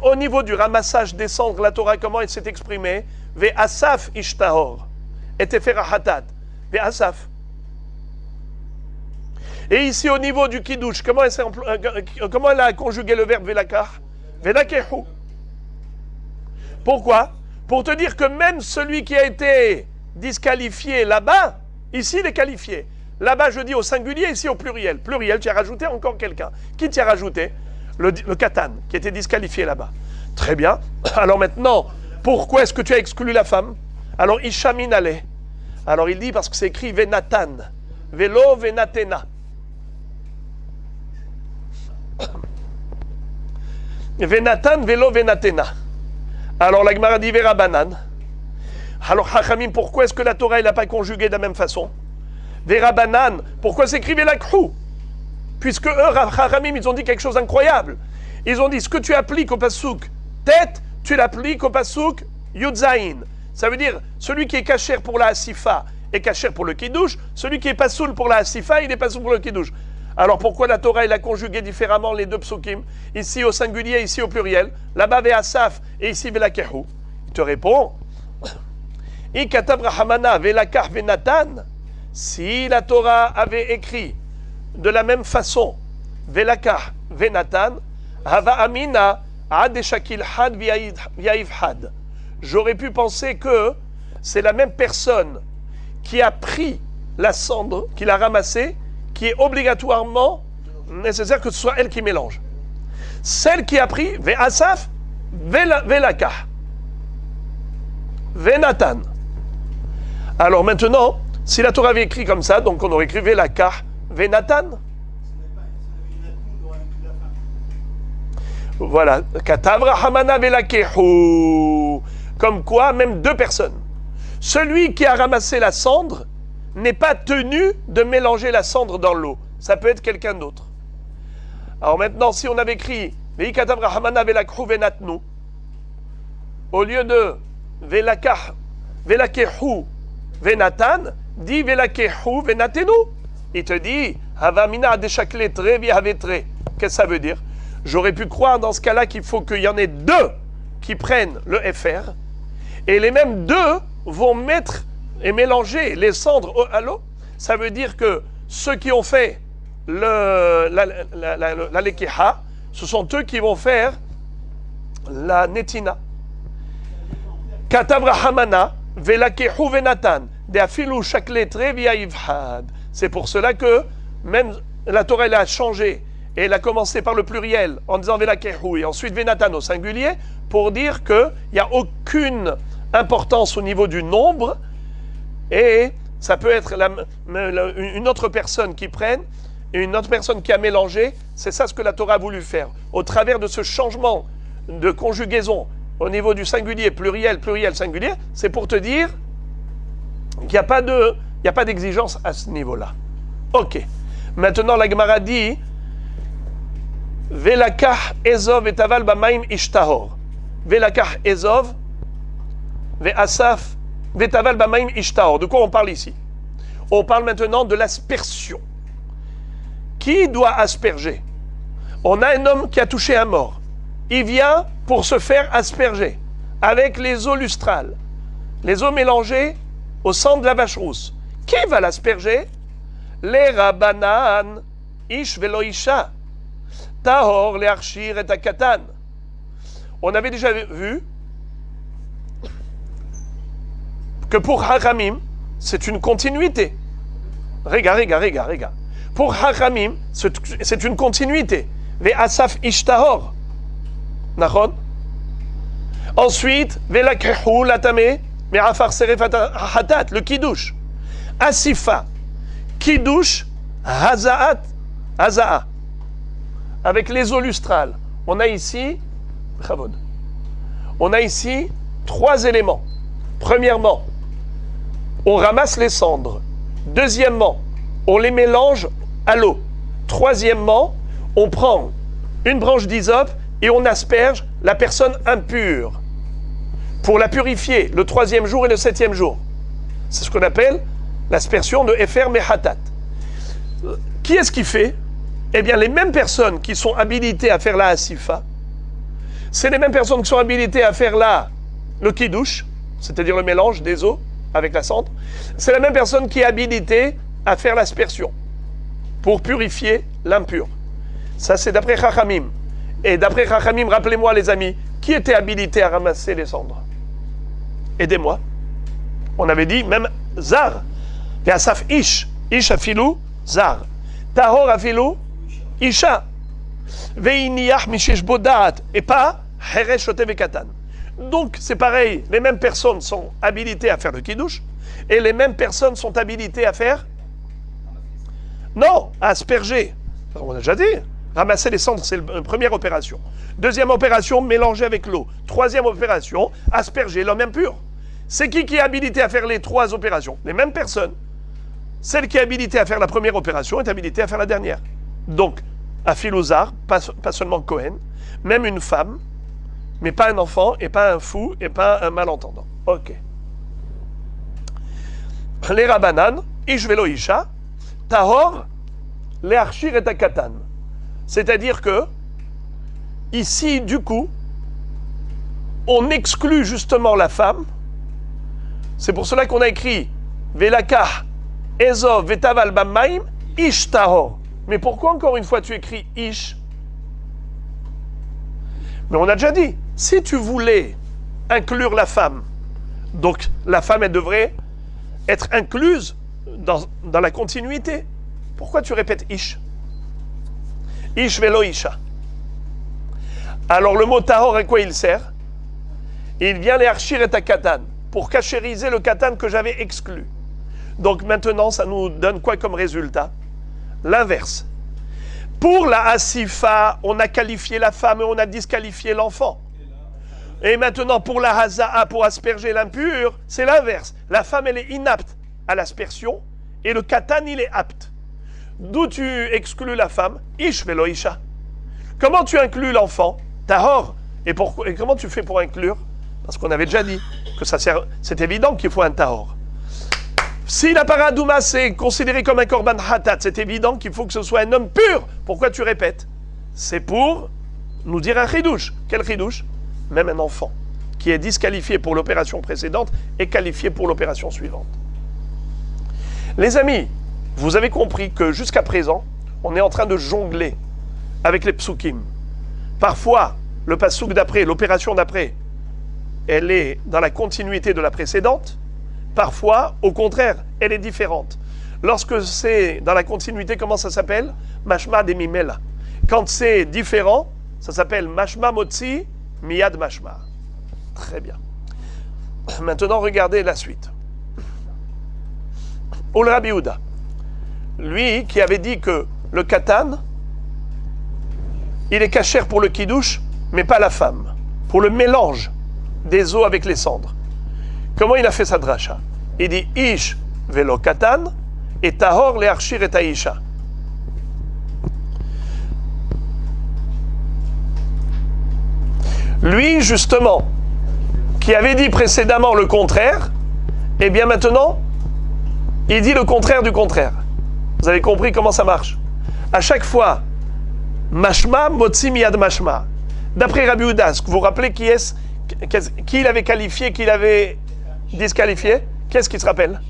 au niveau du ramassage des cendres, la Torah, comment elle s'est exprimée? Ve asaf ishtahor, et teferahatat, ve asaf. Et ici, au niveau du kiddush, comment elle a conjugué le verbe velakah? Velakehu. Pourquoi? Pour te dire que même celui qui a été disqualifié là-bas, ici, il est qualifié. Là-bas, je dis au singulier, ici au pluriel. Pluriel, tu as rajouté encore quelqu'un. Qui t'y a rajouté? Le katan, qui était disqualifié là-bas. Très bien. Alors maintenant, pourquoi est-ce que tu as exclu la femme? Alors, Isha minale. Alors, il dit, parce que c'est écrit Venatan. Velo venatena. Venatan, velo venatena. Alors, la Gemara dit Verabanan. Alors, Chachamim, pourquoi est-ce que la Torah n'a pas conjugué de la même façon? Verabanan, pourquoi s'écrit Velakhu? Puisque eux, Chachamim, ils ont dit quelque chose d'incroyable. Ils ont dit, ce que tu appliques au pasuk Tet, tu l'appliques au pasuk Yudzaïn. Ça veut dire, celui qui est kasher pour la asifa est kasher pour le kiddush, celui qui est pasoul pour la asifa, il est pasoul pour le kiddush. Alors pourquoi la Torah, elle a conjugué différemment les deux psukim? Ici au singulier, ici au pluriel. Là-bas, Ve'asaf et ici Velakehu. Il te répond, Ikatab Rahamana Velakah Venatan. Si la Torah avait écrit de la même façon, Velakah Venatan, Hava Amina Ad Shakil Had Viaïv Had. J'aurais pu penser que c'est la même personne qui a pris la cendre, qui l'a ramassée, qui est obligatoirement nécessaire que ce soit elle qui mélange. Celle qui a pris Ve'asaf Velakah Venatan. Alors maintenant, si la Torah avait écrit comme ça, donc on aurait écrit Velakah Venatan. Voilà. Katavra Hamana Velakehu. Comme quoi, même deux personnes. Celui qui a ramassé la cendre, n'est pas tenu de mélanger la cendre dans l'eau. Ça peut être quelqu'un d'autre. Alors maintenant, si on avait écrit Veikatav Rahamana Velakhu Venatnu, au lieu de Velakehu Venatan, dit Velakehu Venatenu. Il te dit Havamina Adeshakletre Vihavetre. Qu'est-ce que ça veut dire? J'aurais pu croire dans ce cas-là qu'il faut qu'il y en ait deux qui prennent le FR et les mêmes deux vont mettre et mélanger les cendres à l'eau. Ça veut dire que ceux qui ont fait la lekeha, ce sont eux qui vont faire la netina. Katav Rahamana velakehu venatan de afilu shakletre via ivhad. C'est pour cela que même la Torah elle a changé et elle a commencé par le pluriel en disant velakehu et ensuite venatan au singulier pour dire qu'il n'y a aucune importance au niveau du nombre et ça peut être une autre personne qui prenne et une autre personne qui a mélangé. C'est ça ce que la Torah a voulu faire. Au travers de ce changement de conjugaison au niveau du singulier, pluriel, pluriel, singulier, c'est pour te dire qu'il n'y a pas d'exigence à ce niveau-là. Ok. Maintenant, la Gemara dit Velakach Ezov et Taval Bamaim Ishtahor. Velakach Ezov ve Asaf ve Taval Bamaim Ishtahor. De quoi on parle ici? On parle maintenant de l'aspersion. Qui doit asperger? On a un homme qui a touché un mort. Il vient pour se faire asperger avec les eaux lustrales, les eaux mélangées au sang de la vache rousse. Qui va l'asperger? Les Rabbanan, Ish velo Isha, Tahor, les Archir et Takatan. On avait déjà vu que pour Hachamim, c'est une continuité. Regarde. Pour Hachamim, c'est une continuité. Ve Asaf Ish Tahor. Nachon. Ensuite, Velakehu Latame, Me'afar Seref Hatat, le Kiddush. Asifa, Kiddush, Haza'a. Avec les eaux lustrales. On a ici trois éléments. Premièrement, on ramasse les cendres. Deuxièmement, on les mélange à l'eau. Troisièmement, on prend une branche d'hysope et on asperge la personne impure pour la purifier le 3e jour et le 7e jour. C'est ce qu'on appelle l'aspersion de Efer Mehatat. Qui est-ce qui fait? Eh bien, les mêmes personnes qui sont habilitées à faire la Asifa, c'est les mêmes personnes qui sont habilitées à faire le Kiddush, c'est-à-dire le mélange des eaux avec la cendre. C'est la même personne qui est habilitée à faire l'aspersion pour purifier l'impur. Ça, c'est d'après Chachamim. Et d'après Chachamim, rappelez-moi les amis, qui était habilité à ramasser les cendres? Aidez-moi. On avait dit même Zar. Ve'asaf Ish. Ish afilou Zar. Tahor afilou Isha. Ve'iniyach mishesh bodat. Et pas Heresh shote ve'katan. Donc c'est pareil, les mêmes personnes sont habilitées à faire le kiddush et les mêmes personnes sont habilitées à faire à asperger. On a déjà dit. Ramasser les cendres, c'est la première opération. Deuxième opération, mélanger avec l'eau. Troisième opération, asperger l'homme impur. C'est qui est habilité à faire les trois opérations? Les mêmes personnes. Celle qui est habilitée à faire la première opération est habilitée à faire la dernière. Donc, à Philosar, pas seulement Cohen, même une femme, mais pas un enfant, et pas un fou, et pas un malentendant. Ok. Les Rabbanan, Ish velo Isha, Tahor, les Archir et Takatan. C'est-à-dire que, ici, du coup, on exclut justement la femme. C'est pour cela qu'on a écrit Velakah, Ezov, Vetaval, Bamaim, Ish Tahor. Mais pourquoi encore une fois tu écris Ish? Mais on a déjà dit, si tu voulais inclure la femme, donc la femme, elle devrait être incluse dans la continuité. Pourquoi tu répètes Ish? Ish velo Isha. Alors le mot tahor, à quoi il sert? Il vient les archir et katan, pour cachériser le katan que j'avais exclu. Donc maintenant, ça nous donne quoi comme résultat? L'inverse. Pour la asifa, on a qualifié la femme et on a disqualifié l'enfant. Et maintenant, pour la haza'a, pour asperger l'impur, c'est l'inverse. La femme, elle est inapte à l'aspersion et le katan, il est apte. D'où tu exclus la femme? Ish velo isha. Comment tu inclus l'enfant? Tahor. Et comment tu fais pour inclure? Parce qu'on avait déjà dit que ça sert. C'est évident qu'il faut un tahor. Si la paradouma c'est considéré comme un korban hatat, c'est évident qu'il faut que ce soit un homme pur. Pourquoi tu répètes? C'est pour nous dire un chidouche. Quel chidouche? Même un enfant qui est disqualifié pour l'opération précédente est qualifié pour l'opération suivante. Les amis, vous avez compris que jusqu'à présent, on est en train de jongler avec les psukim. Parfois, le passouk d'après, l'opération d'après, elle est dans la continuité de la précédente. Parfois, au contraire, elle est différente. Lorsque c'est dans la continuité, comment ça s'appelle? Mashma de mimela. Quand c'est différent, ça s'appelle Mashma motzi miyad mashma. Très bien. Maintenant, regardez la suite. Ol Rabbi Yehuda, lui qui avait dit que le katan, il est cachère pour le kidouche, mais pas la femme, pour le mélange des eaux avec les cendres. Comment il a fait sa dracha? Il dit ish velo katan et tahor le archir et taisha. Lui, justement, qui avait dit précédemment le contraire, eh bien maintenant, il dit le contraire du contraire. Vous avez compris comment ça marche? À chaque fois, mashma, motzi miyad mashma. D'après Rabbi Yehuda, vous vous rappelez qui il avait qualifié, qui l'avait disqualifié? Qu'est-ce qui se rappelle?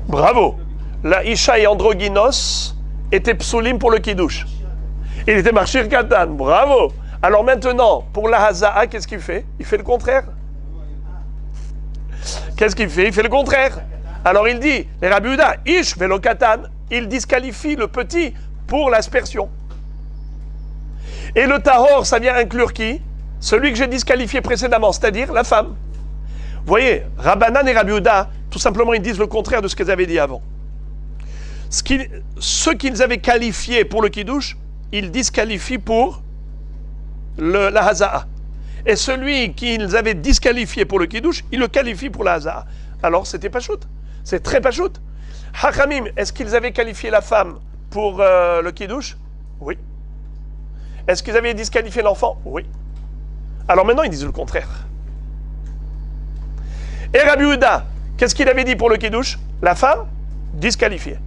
Bravo. La Isha et Androgynos étaient psulim pour le kiddush. Il était marchir katan. Bravo. Alors maintenant, pour la Haza'a, qu'est-ce qu'il fait? Il fait le contraire. Qu'est-ce qu'il fait? Il fait le contraire. Alors il dit, les Rabbi Yehuda, Ish velo katan, il disqualifie le petit pour l'aspersion. Et le tahor, ça vient inclure qui? Celui que j'ai disqualifié précédemment, c'est-à-dire la femme. Vous voyez, Rabbanan et Rabbi Yehuda, tout simplement, ils disent le contraire de ce qu'ils avaient dit avant. Ceux qu'ils avaient qualifiés pour le kiddush, ils disqualifient pour la haza'a. Et celui qu'ils avaient disqualifié pour le kiddush, ils le qualifient pour la haza'a. Alors, c'était pachout. C'est très pachout. Hachamim, est-ce qu'ils avaient qualifié la femme pour le kiddush? Oui. Est-ce qu'ils avaient disqualifié l'enfant? Oui. Alors maintenant, ils disent le contraire. Et Rabbi Yehuda, qu'est-ce qu'il avait dit pour le kiddush? La femme, disqualifiée.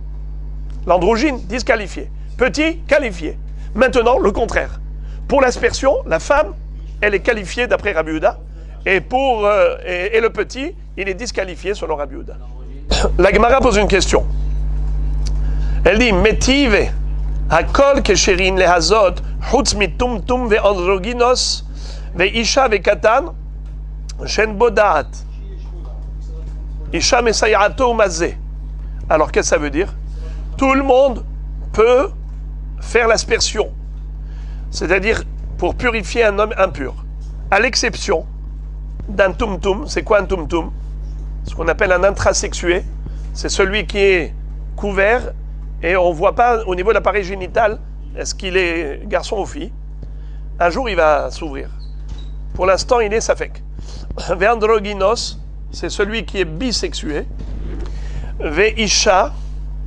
L'androgyne, disqualifiée. Petit, qualifié. Maintenant, le contraire. Pour l'aspersion, la femme, elle est qualifiée d'après Rabbi Yehuda. Et le petit, il est disqualifié selon Rabbi Yehuda. La Gemara pose une question. Elle dit, Metive, hakol kesherin lehazot, chutz mitum tum ve androgynos, ve isha ve katan, shen bodaat. Isha mesayato mazé. Alors, qu'est-ce que ça veut dire? Tout le monde peut faire l'aspersion. C'est-à-dire pour purifier un homme impur. À l'exception d'un tum-tum. C'est quoi un tum-tum? Ce qu'on appelle un intrasexué. C'est celui qui est couvert et on ne voit pas au niveau de l'appareil génital est-ce qu'il est garçon ou fille. Un jour, il va s'ouvrir. Pour l'instant, il est safek. Ve'androgynos, c'est celui qui est bisexué. Ve'isha,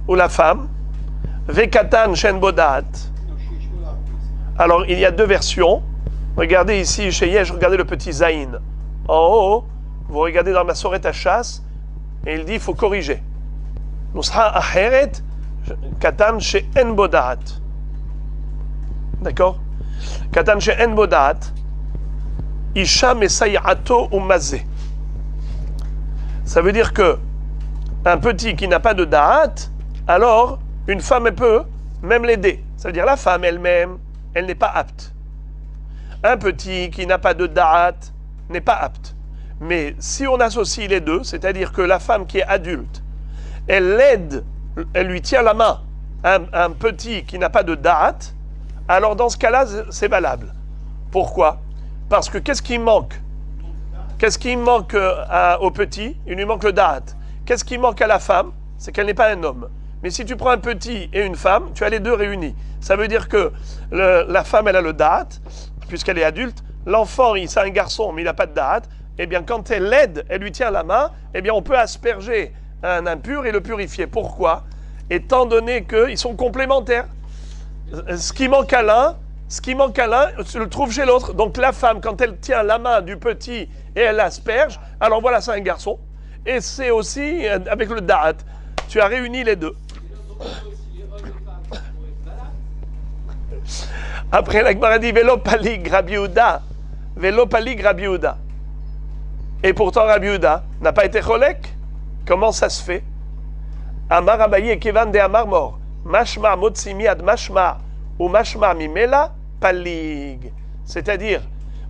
ou la femme. Ve'katan shen bodat. Alors, il y a deux versions. Regardez ici, chez Yesh, regardez le petit Zaïn. En haut, vous regardez dans ma sorette à chasse, et il dit, il faut corriger. Nusha aheret, katan she en bodat. D'accord? Katan she en bodat, isha mesayato ou mazé. Ça veut dire que un petit qui n'a pas de da'at, alors une femme elle peut même l'aider. Ça veut dire la femme elle-même, elle n'est pas apte. Un petit qui n'a pas de da'at n'est pas apte. Mais si on associe les deux, c'est-à-dire que la femme qui est adulte, elle l'aide, elle lui tient la main, un petit qui n'a pas de da'at, alors dans ce cas-là, c'est valable. Pourquoi? Parce que qu'est-ce qui manque? Qu'est-ce qui manque au petit? Il lui manque le da'at. Qu'est-ce qui manque à la femme? C'est qu'elle n'est pas un homme. Mais si tu prends un petit et une femme, tu as les deux réunis. Ça veut dire que la femme, elle a le da'at, puisqu'elle est adulte. L'enfant, c'est un garçon, mais il n'a pas de da'at. Eh bien, quand elle l'aide, elle lui tient la main, eh bien, on peut asperger un impur et le purifier. Pourquoi? Étant donné qu'ils sont complémentaires. Ce qui manque à l'un, se le trouve chez l'autre. Donc la femme, quand elle tient la main du petit et elle l'asperge, alors voilà, c'est un garçon. Et c'est aussi avec le da'at. Tu as réuni les deux. Après, la Gemara dit Velo palig Rabbi Yehuda. Velo palig Rabbi Yehuda. Et pourtant, Rabbi Yehuda n'a pas été cholek. Comment ça se fait? Amar Abaye et Kevan de Amar mort. Mashma motsimi ad mashma ou mashma mimela palig. C'est-à-dire,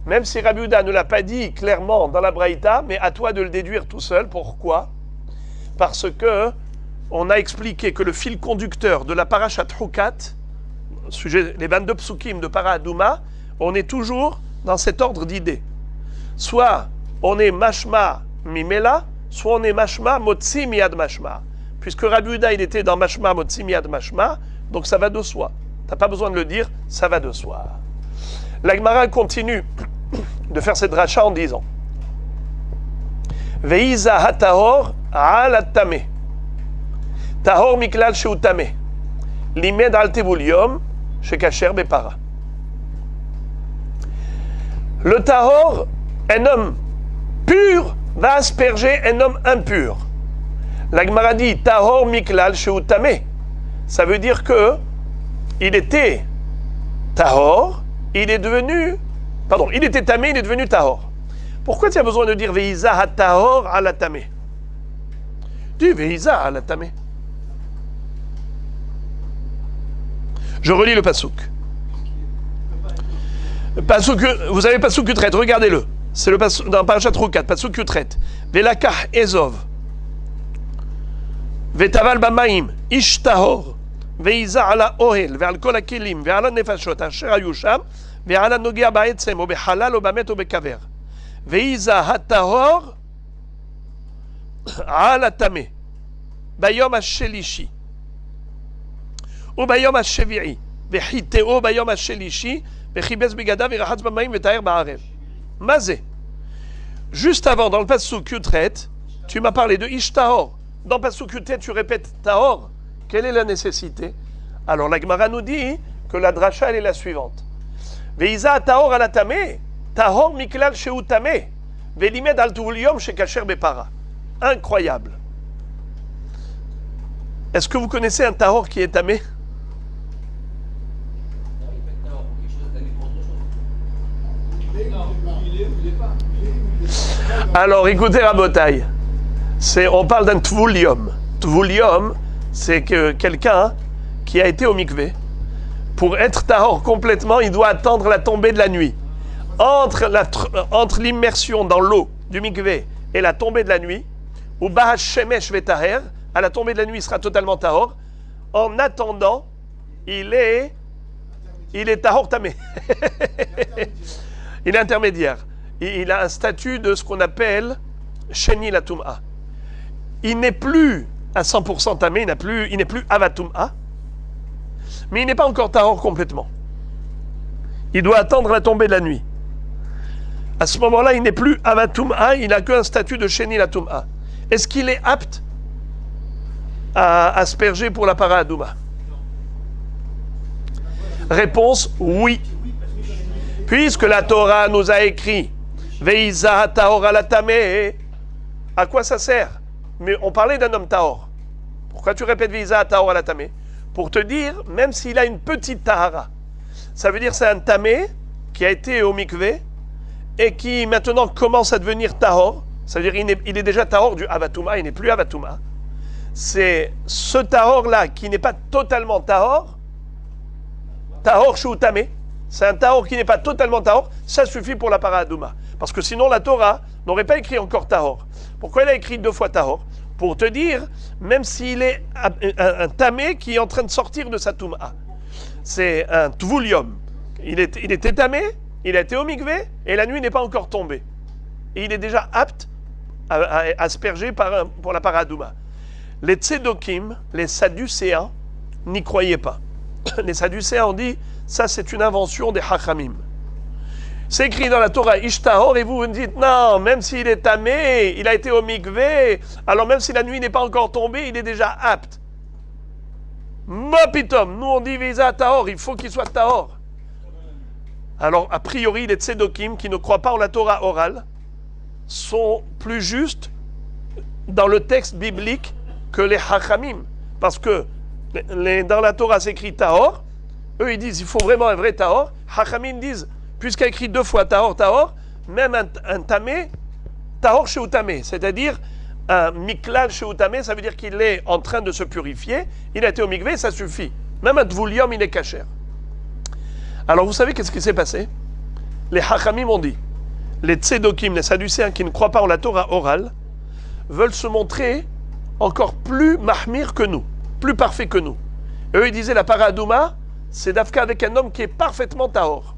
même si Rabbi Yehuda ne l'a pas dit clairement dans la Braïta, mais à toi de le déduire tout seul. Pourquoi? Parce que on a expliqué que le fil conducteur de la parashat Hukat, sujet, les 22 psukim de Para Adouma, on est toujours dans cet ordre d'idées. Soit on est mashma mimela, soit on est mashma motzi miad mashma. Puisque Rabbi Yehuda, il était dans mashma motzi miad mashma, donc ça va de soi. Tu n'as pas besoin de le dire, ça va de soi. La Gemara continue de faire cette dracha en disant Veiza hatahor ala tameh. Tahor miklal sheu tameh. Limed al tevulium chez Kacher Bepara. Le tahor, un homme pur, va asperger un homme impur. La Gemara dit tahor miklal sheu tameh. Ça veut dire que il était tahor, il est devenu, pardon, il était tamé, il est devenu tahor. Pourquoi tu as besoin de dire veiza ha tahor ala tameh? Dis veiza ala tameh. Je relis le pasouk. Vous avez pasouk Utret, regardez-le. C'est le pasouk dans Parashat Hukat, pasouk Utret. Velakach Ezov. Vetaval bamaim, ish tahor. Veiza ala ohel, ve'al kol hakelim, ve'al nefashot, asher hayu sham, ve'al nogea ba'etzem, o behalal, o bamet, o bekaver. Veiza hatahor ala tameh. Bayom hashelishi. וביום השביעי, וחיטאו ביום השלישי, וחיבס בגדיו ורחץ במים וטהר בערב. מה זה? Juste avant, dans le passouk Yutret, tu m'as parlé de Ish Tahor. Dans le passouk Yutret, tu répètes Tahor. Quelle est la nécessité? Alors la Gemara nous dit que la dracha, elle est la suivante. Veiza Tahor ala tameh, Tahor miklal sheu tameh, velimed al tuvulium chez Kacher Bepara. Incroyable. Est-ce que vous connaissez un Tahor qui est tamé? Alors écoutez Rabotai, on parle d'un tvulium. Tvulium, c'est que quelqu'un qui a été au mikvé, pour être tahor complètement, il doit attendre la tombée de la nuit. Entre l'immersion dans l'eau du mikvé et la tombée de la nuit, ou bahash shemesh vetaher, à la tombée de la nuit, il sera totalement tahor. En attendant, il est tahor tamé. Il est intermédiaire. Il a un statut de ce qu'on appelle Sheni la Tum'a. Il n'est plus à 100% tamé, il n'est plus avatum'a, mais il n'est pas encore tahor complètement. Il doit attendre la tombée de la nuit. À ce moment-là, il n'est plus avatum'a, il n'a qu'un statut de Sheni la Tum'a. Est-ce qu'il est apte à asperger pour la para adouma? Réponse oui. Puisque la Torah nous a écrit Veiza tahor ala tameh, à quoi ça sert? Mais on parlait d'un homme tahor. Pourquoi tu répètes Veiza tahor ala tameh? Pour te dire, même s'il a une petite tahara, ça veut dire c'est un tamé qui a été au mikvé et qui maintenant commence à devenir tahor. Ça veut dire il est déjà tahor du avatouma, il n'est plus avatouma. C'est ce tahor-là qui n'est pas totalement tahor shu tamé. C'est un tahor qui n'est pas totalement tahor, ça suffit pour la para adouma. Parce que sinon la Torah n'aurait pas écrit encore tahor. Pourquoi elle a écrit 2 fois tahor? Pour te dire, même s'il est un tamé qui est en train de sortir de sa touma. C'est un tvulium. Il était tamé, il a été au mikvé, et la nuit n'est pas encore tombée. Et il est déjà apte à asperger pour la para adouma. Les tzedokim, les sadducéens, n'y croyaient pas. Les sadducéens ont dit, ça c'est une invention des hachamim. C'est écrit dans la Torah Ishtahor et vous me dites non, même s'il est tamé, il a été au mikvé, alors même si la nuit n'est pas encore tombée, il est déjà apte. Mopitom, nous on dit Visa Tahor, il faut qu'il soit Tahor. Alors a priori les Tzedokim qui ne croient pas en la Torah orale sont plus justes dans le texte biblique que les Hachamim. Parce que dans la Torah c'est écrit Tahor, eux ils disent il faut vraiment un vrai Tahor. Hachamim disent puisqu'il y a écrit 2 fois Tahor, Tahor, même un Tamé, Tahor chez Outamé, c'est-à-dire un Miklal chez Outamé, ça veut dire qu'il est en train de se purifier, il a été au mikvé, ça suffit. Même un Tvulium, il est kasher. Alors vous savez qu'est-ce qui s'est passé? Les Hachamim ont dit, les Tzedokim, les Sadducéens qui ne croient pas en la Torah orale, veulent se montrer encore plus mahmir que nous, plus parfait que nous. Et eux ils disaient la paradouma, c'est d'Afka avec un homme qui est parfaitement Tahor.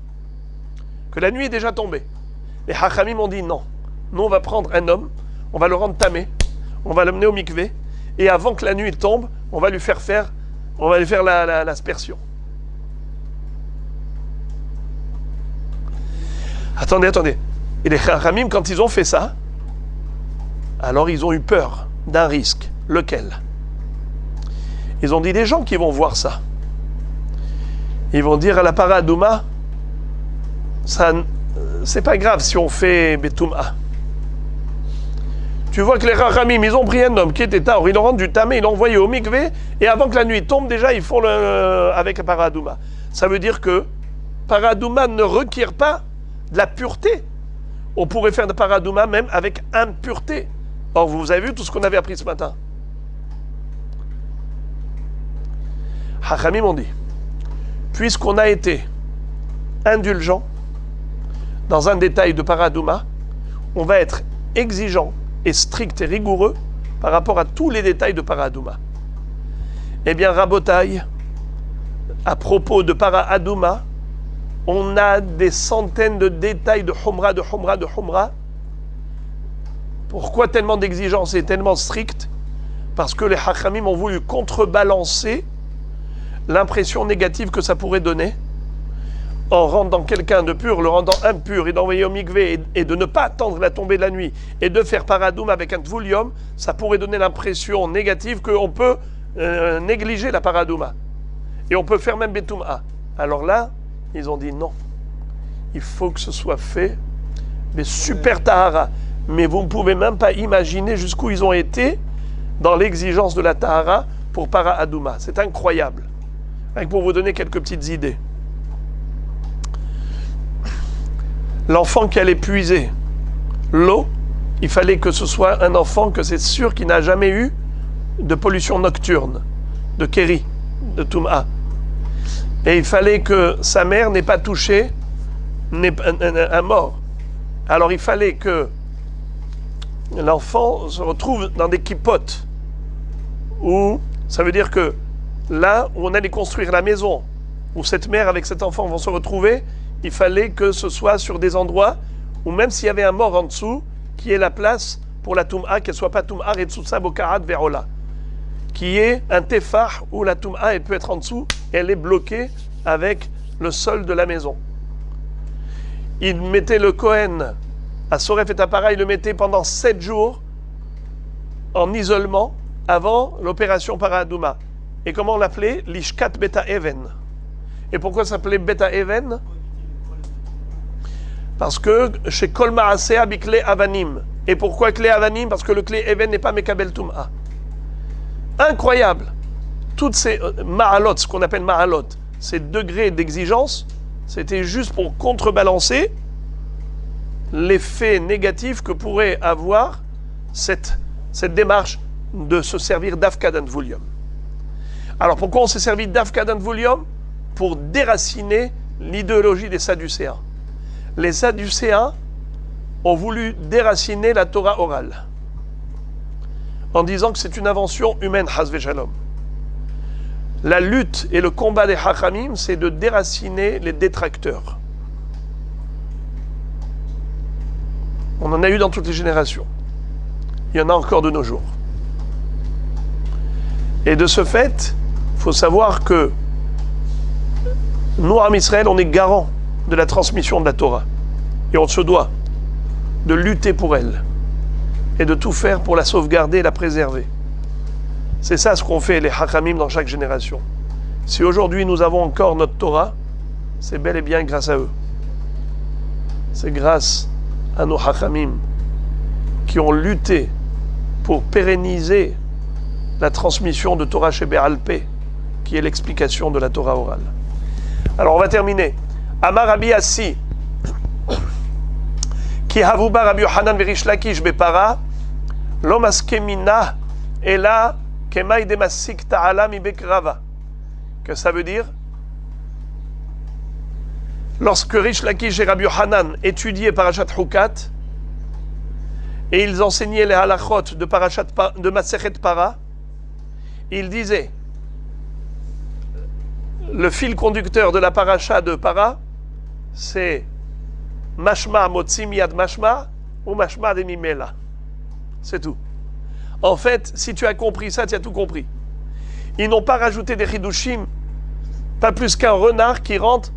Que la nuit est déjà tombée. Les Hachamim ont dit non. Nous, on va prendre un homme, on va le rendre tamé, on va l'amener au mikvé, et avant que la nuit tombe, on va lui faire l'aspersion. Attendez. Et les Hachamim, quand ils ont fait ça, alors ils ont eu peur d'un risque. Lequel? Ils ont dit des gens qui vont voir ça. Ils vont dire à la paradouma, ça, c'est pas grave si on fait Betouma. Tu vois que les Rachamim, ils ont pris un homme qui était Tahor, ils l'ont rendu tamé, ils l'ont envoyé au mikvé, et avant que la nuit tombe, déjà, ils font avec paradouma. Ça veut dire que paradouma ne requiert pas de la pureté. On pourrait faire de paradouma même avec impureté. Or, vous avez vu tout ce qu'on avait appris ce matin. Hachamim ont dit, puisqu'on a été indulgent dans un détail de paradouma, on va être exigeant et strict et rigoureux par rapport à tous les détails de paradouma. Eh bien, Rabotaï, à propos de paradouma, on a des centaines de détails de Humra. Pourquoi tellement d'exigences et tellement strict? Parce que les Hachamim ont voulu contrebalancer l'impression négative que ça pourrait donner en rendant quelqu'un de pur, le rendant impur et d'envoyer au mikvé et de ne pas attendre la tombée de la nuit et de faire paradoum avec un tvulium, ça pourrait donner l'impression négative qu'on peut négliger la paradouma. Et on peut faire même betouma. Alors là, ils ont dit non. Il faut que ce soit fait des super tahara. Mais vous ne pouvez même pas imaginer jusqu'où ils ont été dans l'exigence de la tahara pour paradouma. C'est incroyable. Rien que pour vous donner quelques petites idées. L'enfant qui allait puiser l'eau, il fallait que ce soit un enfant que c'est sûr qu'il n'a jamais eu de pollution nocturne, de kéri, de touma. Et il fallait que sa mère n'ait pas touché un mort. Alors il fallait que l'enfant se retrouve dans des kipotes, où ça veut dire que là où on allait construire la maison, où cette mère avec cet enfant vont se retrouver, il fallait que ce soit sur des endroits où même s'il y avait un mort en dessous, qui est la place pour la Toum'a, qu'elle ne soit pas Toum'a Retsusa Bokarat Verola, qui est un tefah où la Toum'a elle peut être en dessous, et elle est bloquée avec le sol de la maison. Il mettait le Kohen à Soref et Tapara, il le mettait pendant 7 jours en isolement avant l'opération Paradouma. Et comment on l'appelait? L'Ishkat Beta Even. Et pourquoi ça s'appelait Beta Even? Parce que chez Kol Maaseh Bikle Avanim. Et pourquoi Kle Avanim? Parce que le Kle Even n'est pas Mekabel Toum'a. Incroyable. Toutes ces Ma'alot, ce qu'on appelle Ma'alot, ces degrés d'exigence, c'était juste pour contrebalancer l'effet négatif que pourrait avoir cette démarche de se servir d'Afkadan Voulium. Alors pourquoi on s'est servi d'Afkadan Voulium? Pour déraciner l'idéologie des Sadducéens. Les Sadducéens ont voulu déraciner la Torah orale en disant que c'est une invention humaine, Hazve Shalom. La lutte et le combat des Hachamim, c'est de déraciner les détracteurs. On en a eu dans toutes les générations. Il y en a encore de nos jours. Et de ce fait, il faut savoir que nous, en Israël, on est garant de la transmission de la Torah. Et on se doit de lutter pour elle et de tout faire pour la sauvegarder et la préserver. C'est ça ce qu'ont fait les Hachamim dans chaque génération. Si aujourd'hui nous avons encore notre Torah, c'est bel et bien grâce à eux. C'est grâce à nos Hachamim qui ont lutté pour pérenniser la transmission de Torah chez Bé'al-Pé, qui est l'explication de la Torah orale. Alors on va terminer. Amar Rabbi Assi, ki havuba Rabbi Yohanan v'Rish Lakish bepara, lo maskemina ela kemay demasik ta'ala mi bekrava. Que ça veut dire? Lorsque Rish Lakish et Rabbi Yohanan étudiaient Parashat Hukat, et ils enseignaient les halachot de Masechet Para, ils disaient, le fil conducteur de la paracha de Para, c'est Mashma Motzim Yad Mashma ou Mashma Demimela. C'est tout. En fait, si tu as compris ça, tu as tout compris. Ils n'ont pas rajouté des chidushim, pas plus qu'un renard qui rentre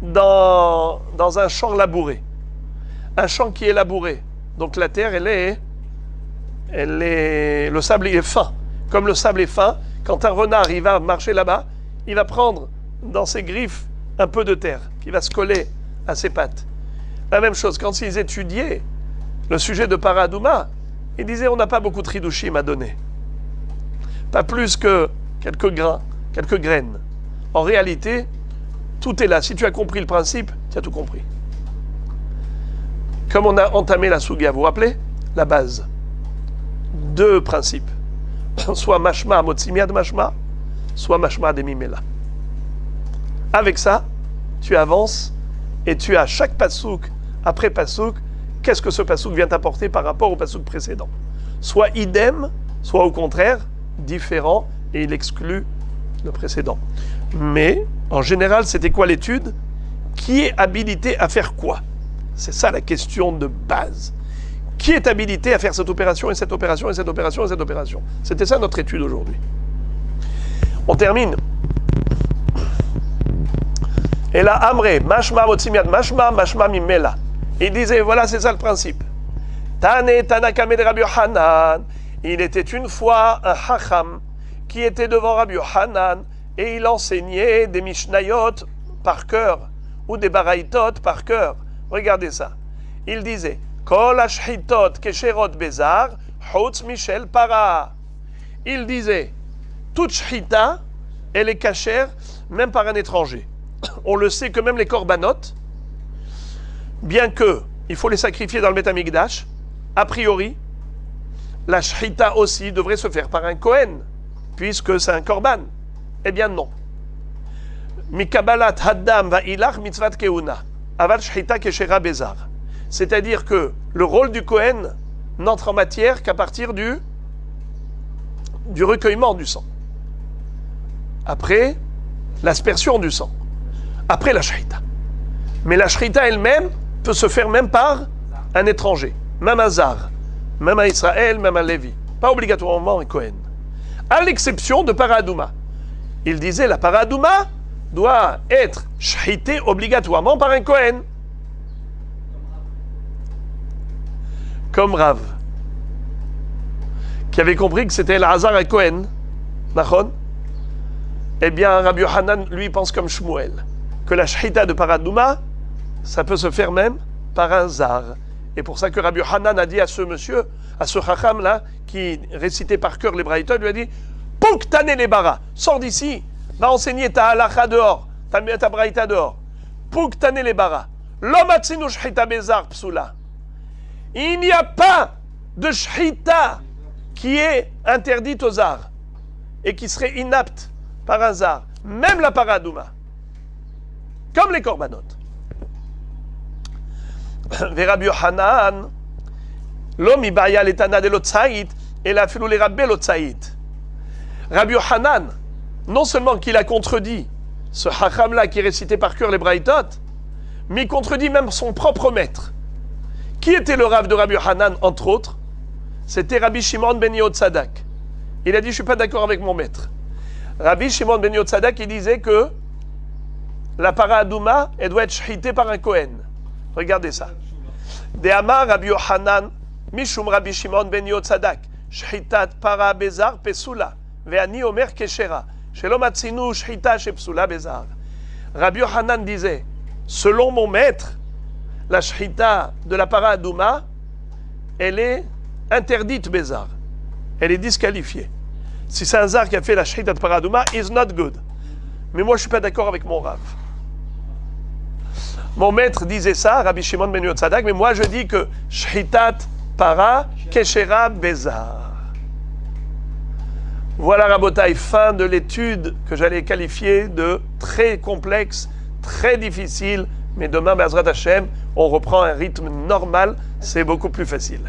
dans un champ labouré. Un champ qui est labouré. Donc la terre, le sable est fin. Comme le sable est fin, quand un renard il va marcher là-bas, il va prendre dans ses griffes un peu de terre qui va se coller à ses pattes. La même chose, quand ils étudiaient le sujet de Paradouma, ils disaient on n'a pas beaucoup de chidushim à donner. Pas plus que quelques grains, quelques graines. En réalité, tout est là. Si tu as compris le principe, tu as tout compris. Comme on a entamé la Sugia, vous vous rappelez? La base. Deux principes. Soit Mashma Motzimiad Mashma, soit Mashma Demimela. Avec ça, tu avances et tu as chaque pasouk après pasouk, qu'est-ce que ce pasouk vient t'apporter par rapport au pasouk précédent. Soit idem, soit au contraire, différent, et il exclut le précédent. Mais, en général, c'était quoi l'étude? Qui est habilité à faire quoi? C'est ça la question de base. Qui est habilité à faire cette opération et cette opération et cette opération et cette opération? C'était ça notre étude aujourd'hui. On termine. Et là, Amré, Mashma Motzimiad Mashma, Mashma Mimela. Il disait, voilà, c'est ça le principe. Tane Tanakame de Rabbi Yohanan. Il était une fois un Hacham qui était devant Rabbi Yohanan et il enseignait des Mishnayot par cœur ou des Baraïtot par cœur. Regardez ça. Il disait, Kol ashchitot kesherot bezar, chutz michel para. Il disait, toute shchita, elle est cachère, même par un étranger. On le sait que même les korbanot, bien que il faut les sacrifier dans le Beth Amikdash, a priori, la shchita aussi devrait se faire par un Kohen, puisque c'est un korban. Eh bien non. Mikabalat haddam va ilach mitzvat keuna, aval shchita keshera bezar. C'est-à-dire que le rôle du Kohen n'entre en matière qu'à partir du recueillement du sang. Après, l'aspersion du sang. Après la shchita. Mais la shchita elle-même peut se faire même par un étranger. Même un zar. Même un Israël, même un Lévi. Pas obligatoirement un Kohen. À l'exception de Paradouma. Il disait la Paradouma doit être shchitée obligatoirement par un Kohen. Comme Rav, qui avait compris que c'était Elazar et Cohen, Nachon. Eh bien, Rabbi Yohanan, lui, pense comme Shmuel, que la shchita de Paradouma, ça peut se faire même par un zar. Et pour ça que Rabbi Yohanan a dit à ce monsieur, à ce chacham-là, qui récitait par cœur les braïtot, lui a dit, Pouktane les bara, sors d'ici, va enseigner ta halacha dehors, ta braïta dehors. Pouktane les bara, l'omatsinu shchita bezar psula. Il n'y a pas de shchita qui est interdite aux arts et qui serait inapte par un zar, même la paradouma, comme les korbanot. Rabbi Yohanan, l'homme ibaya letana de l'otzaït et la filou les rabbé l'otzaït. Rabbi Yohanan, non seulement qu'il a contredit ce hacham-là qui récitait par cœur les braïtot, mais il contredit même son propre maître. Qui était le Rav de Rabbi Yohanan, entre autres? C'était Rabbi Shimon ben Yotzadak. Il a dit, je ne suis pas d'accord avec mon maître. Rabbi Shimon ben Yotzadak, il disait que la paradouma, elle doit être shchitée par un Kohen. Regardez ça. De Amar Rabbi Yochanan, Mishum Rabbi Shimon ben Yotzadak, Shchitat para bezar pesula, ve'ani omer keshera, shelo matzinu shchita shepsula bezar. Rabbi Yochanan disait, selon mon maître, la shchita de la para adouma, elle est interdite bezar. Elle est disqualifiée. Si c'est un zar qui a fait la shchita de para adouma, is not good. Mais moi, je ne suis pas d'accord avec mon Rav. Mon maître disait ça, Rabbi Shimon ben Yotzadak, mais moi je dis que shchitat para keshera bezar. Voilà, Rabotai, fin de l'étude que j'allais qualifier de très complexe, très difficile, mais demain, Be'ezrat Hashem, on reprend un rythme normal, c'est beaucoup plus facile.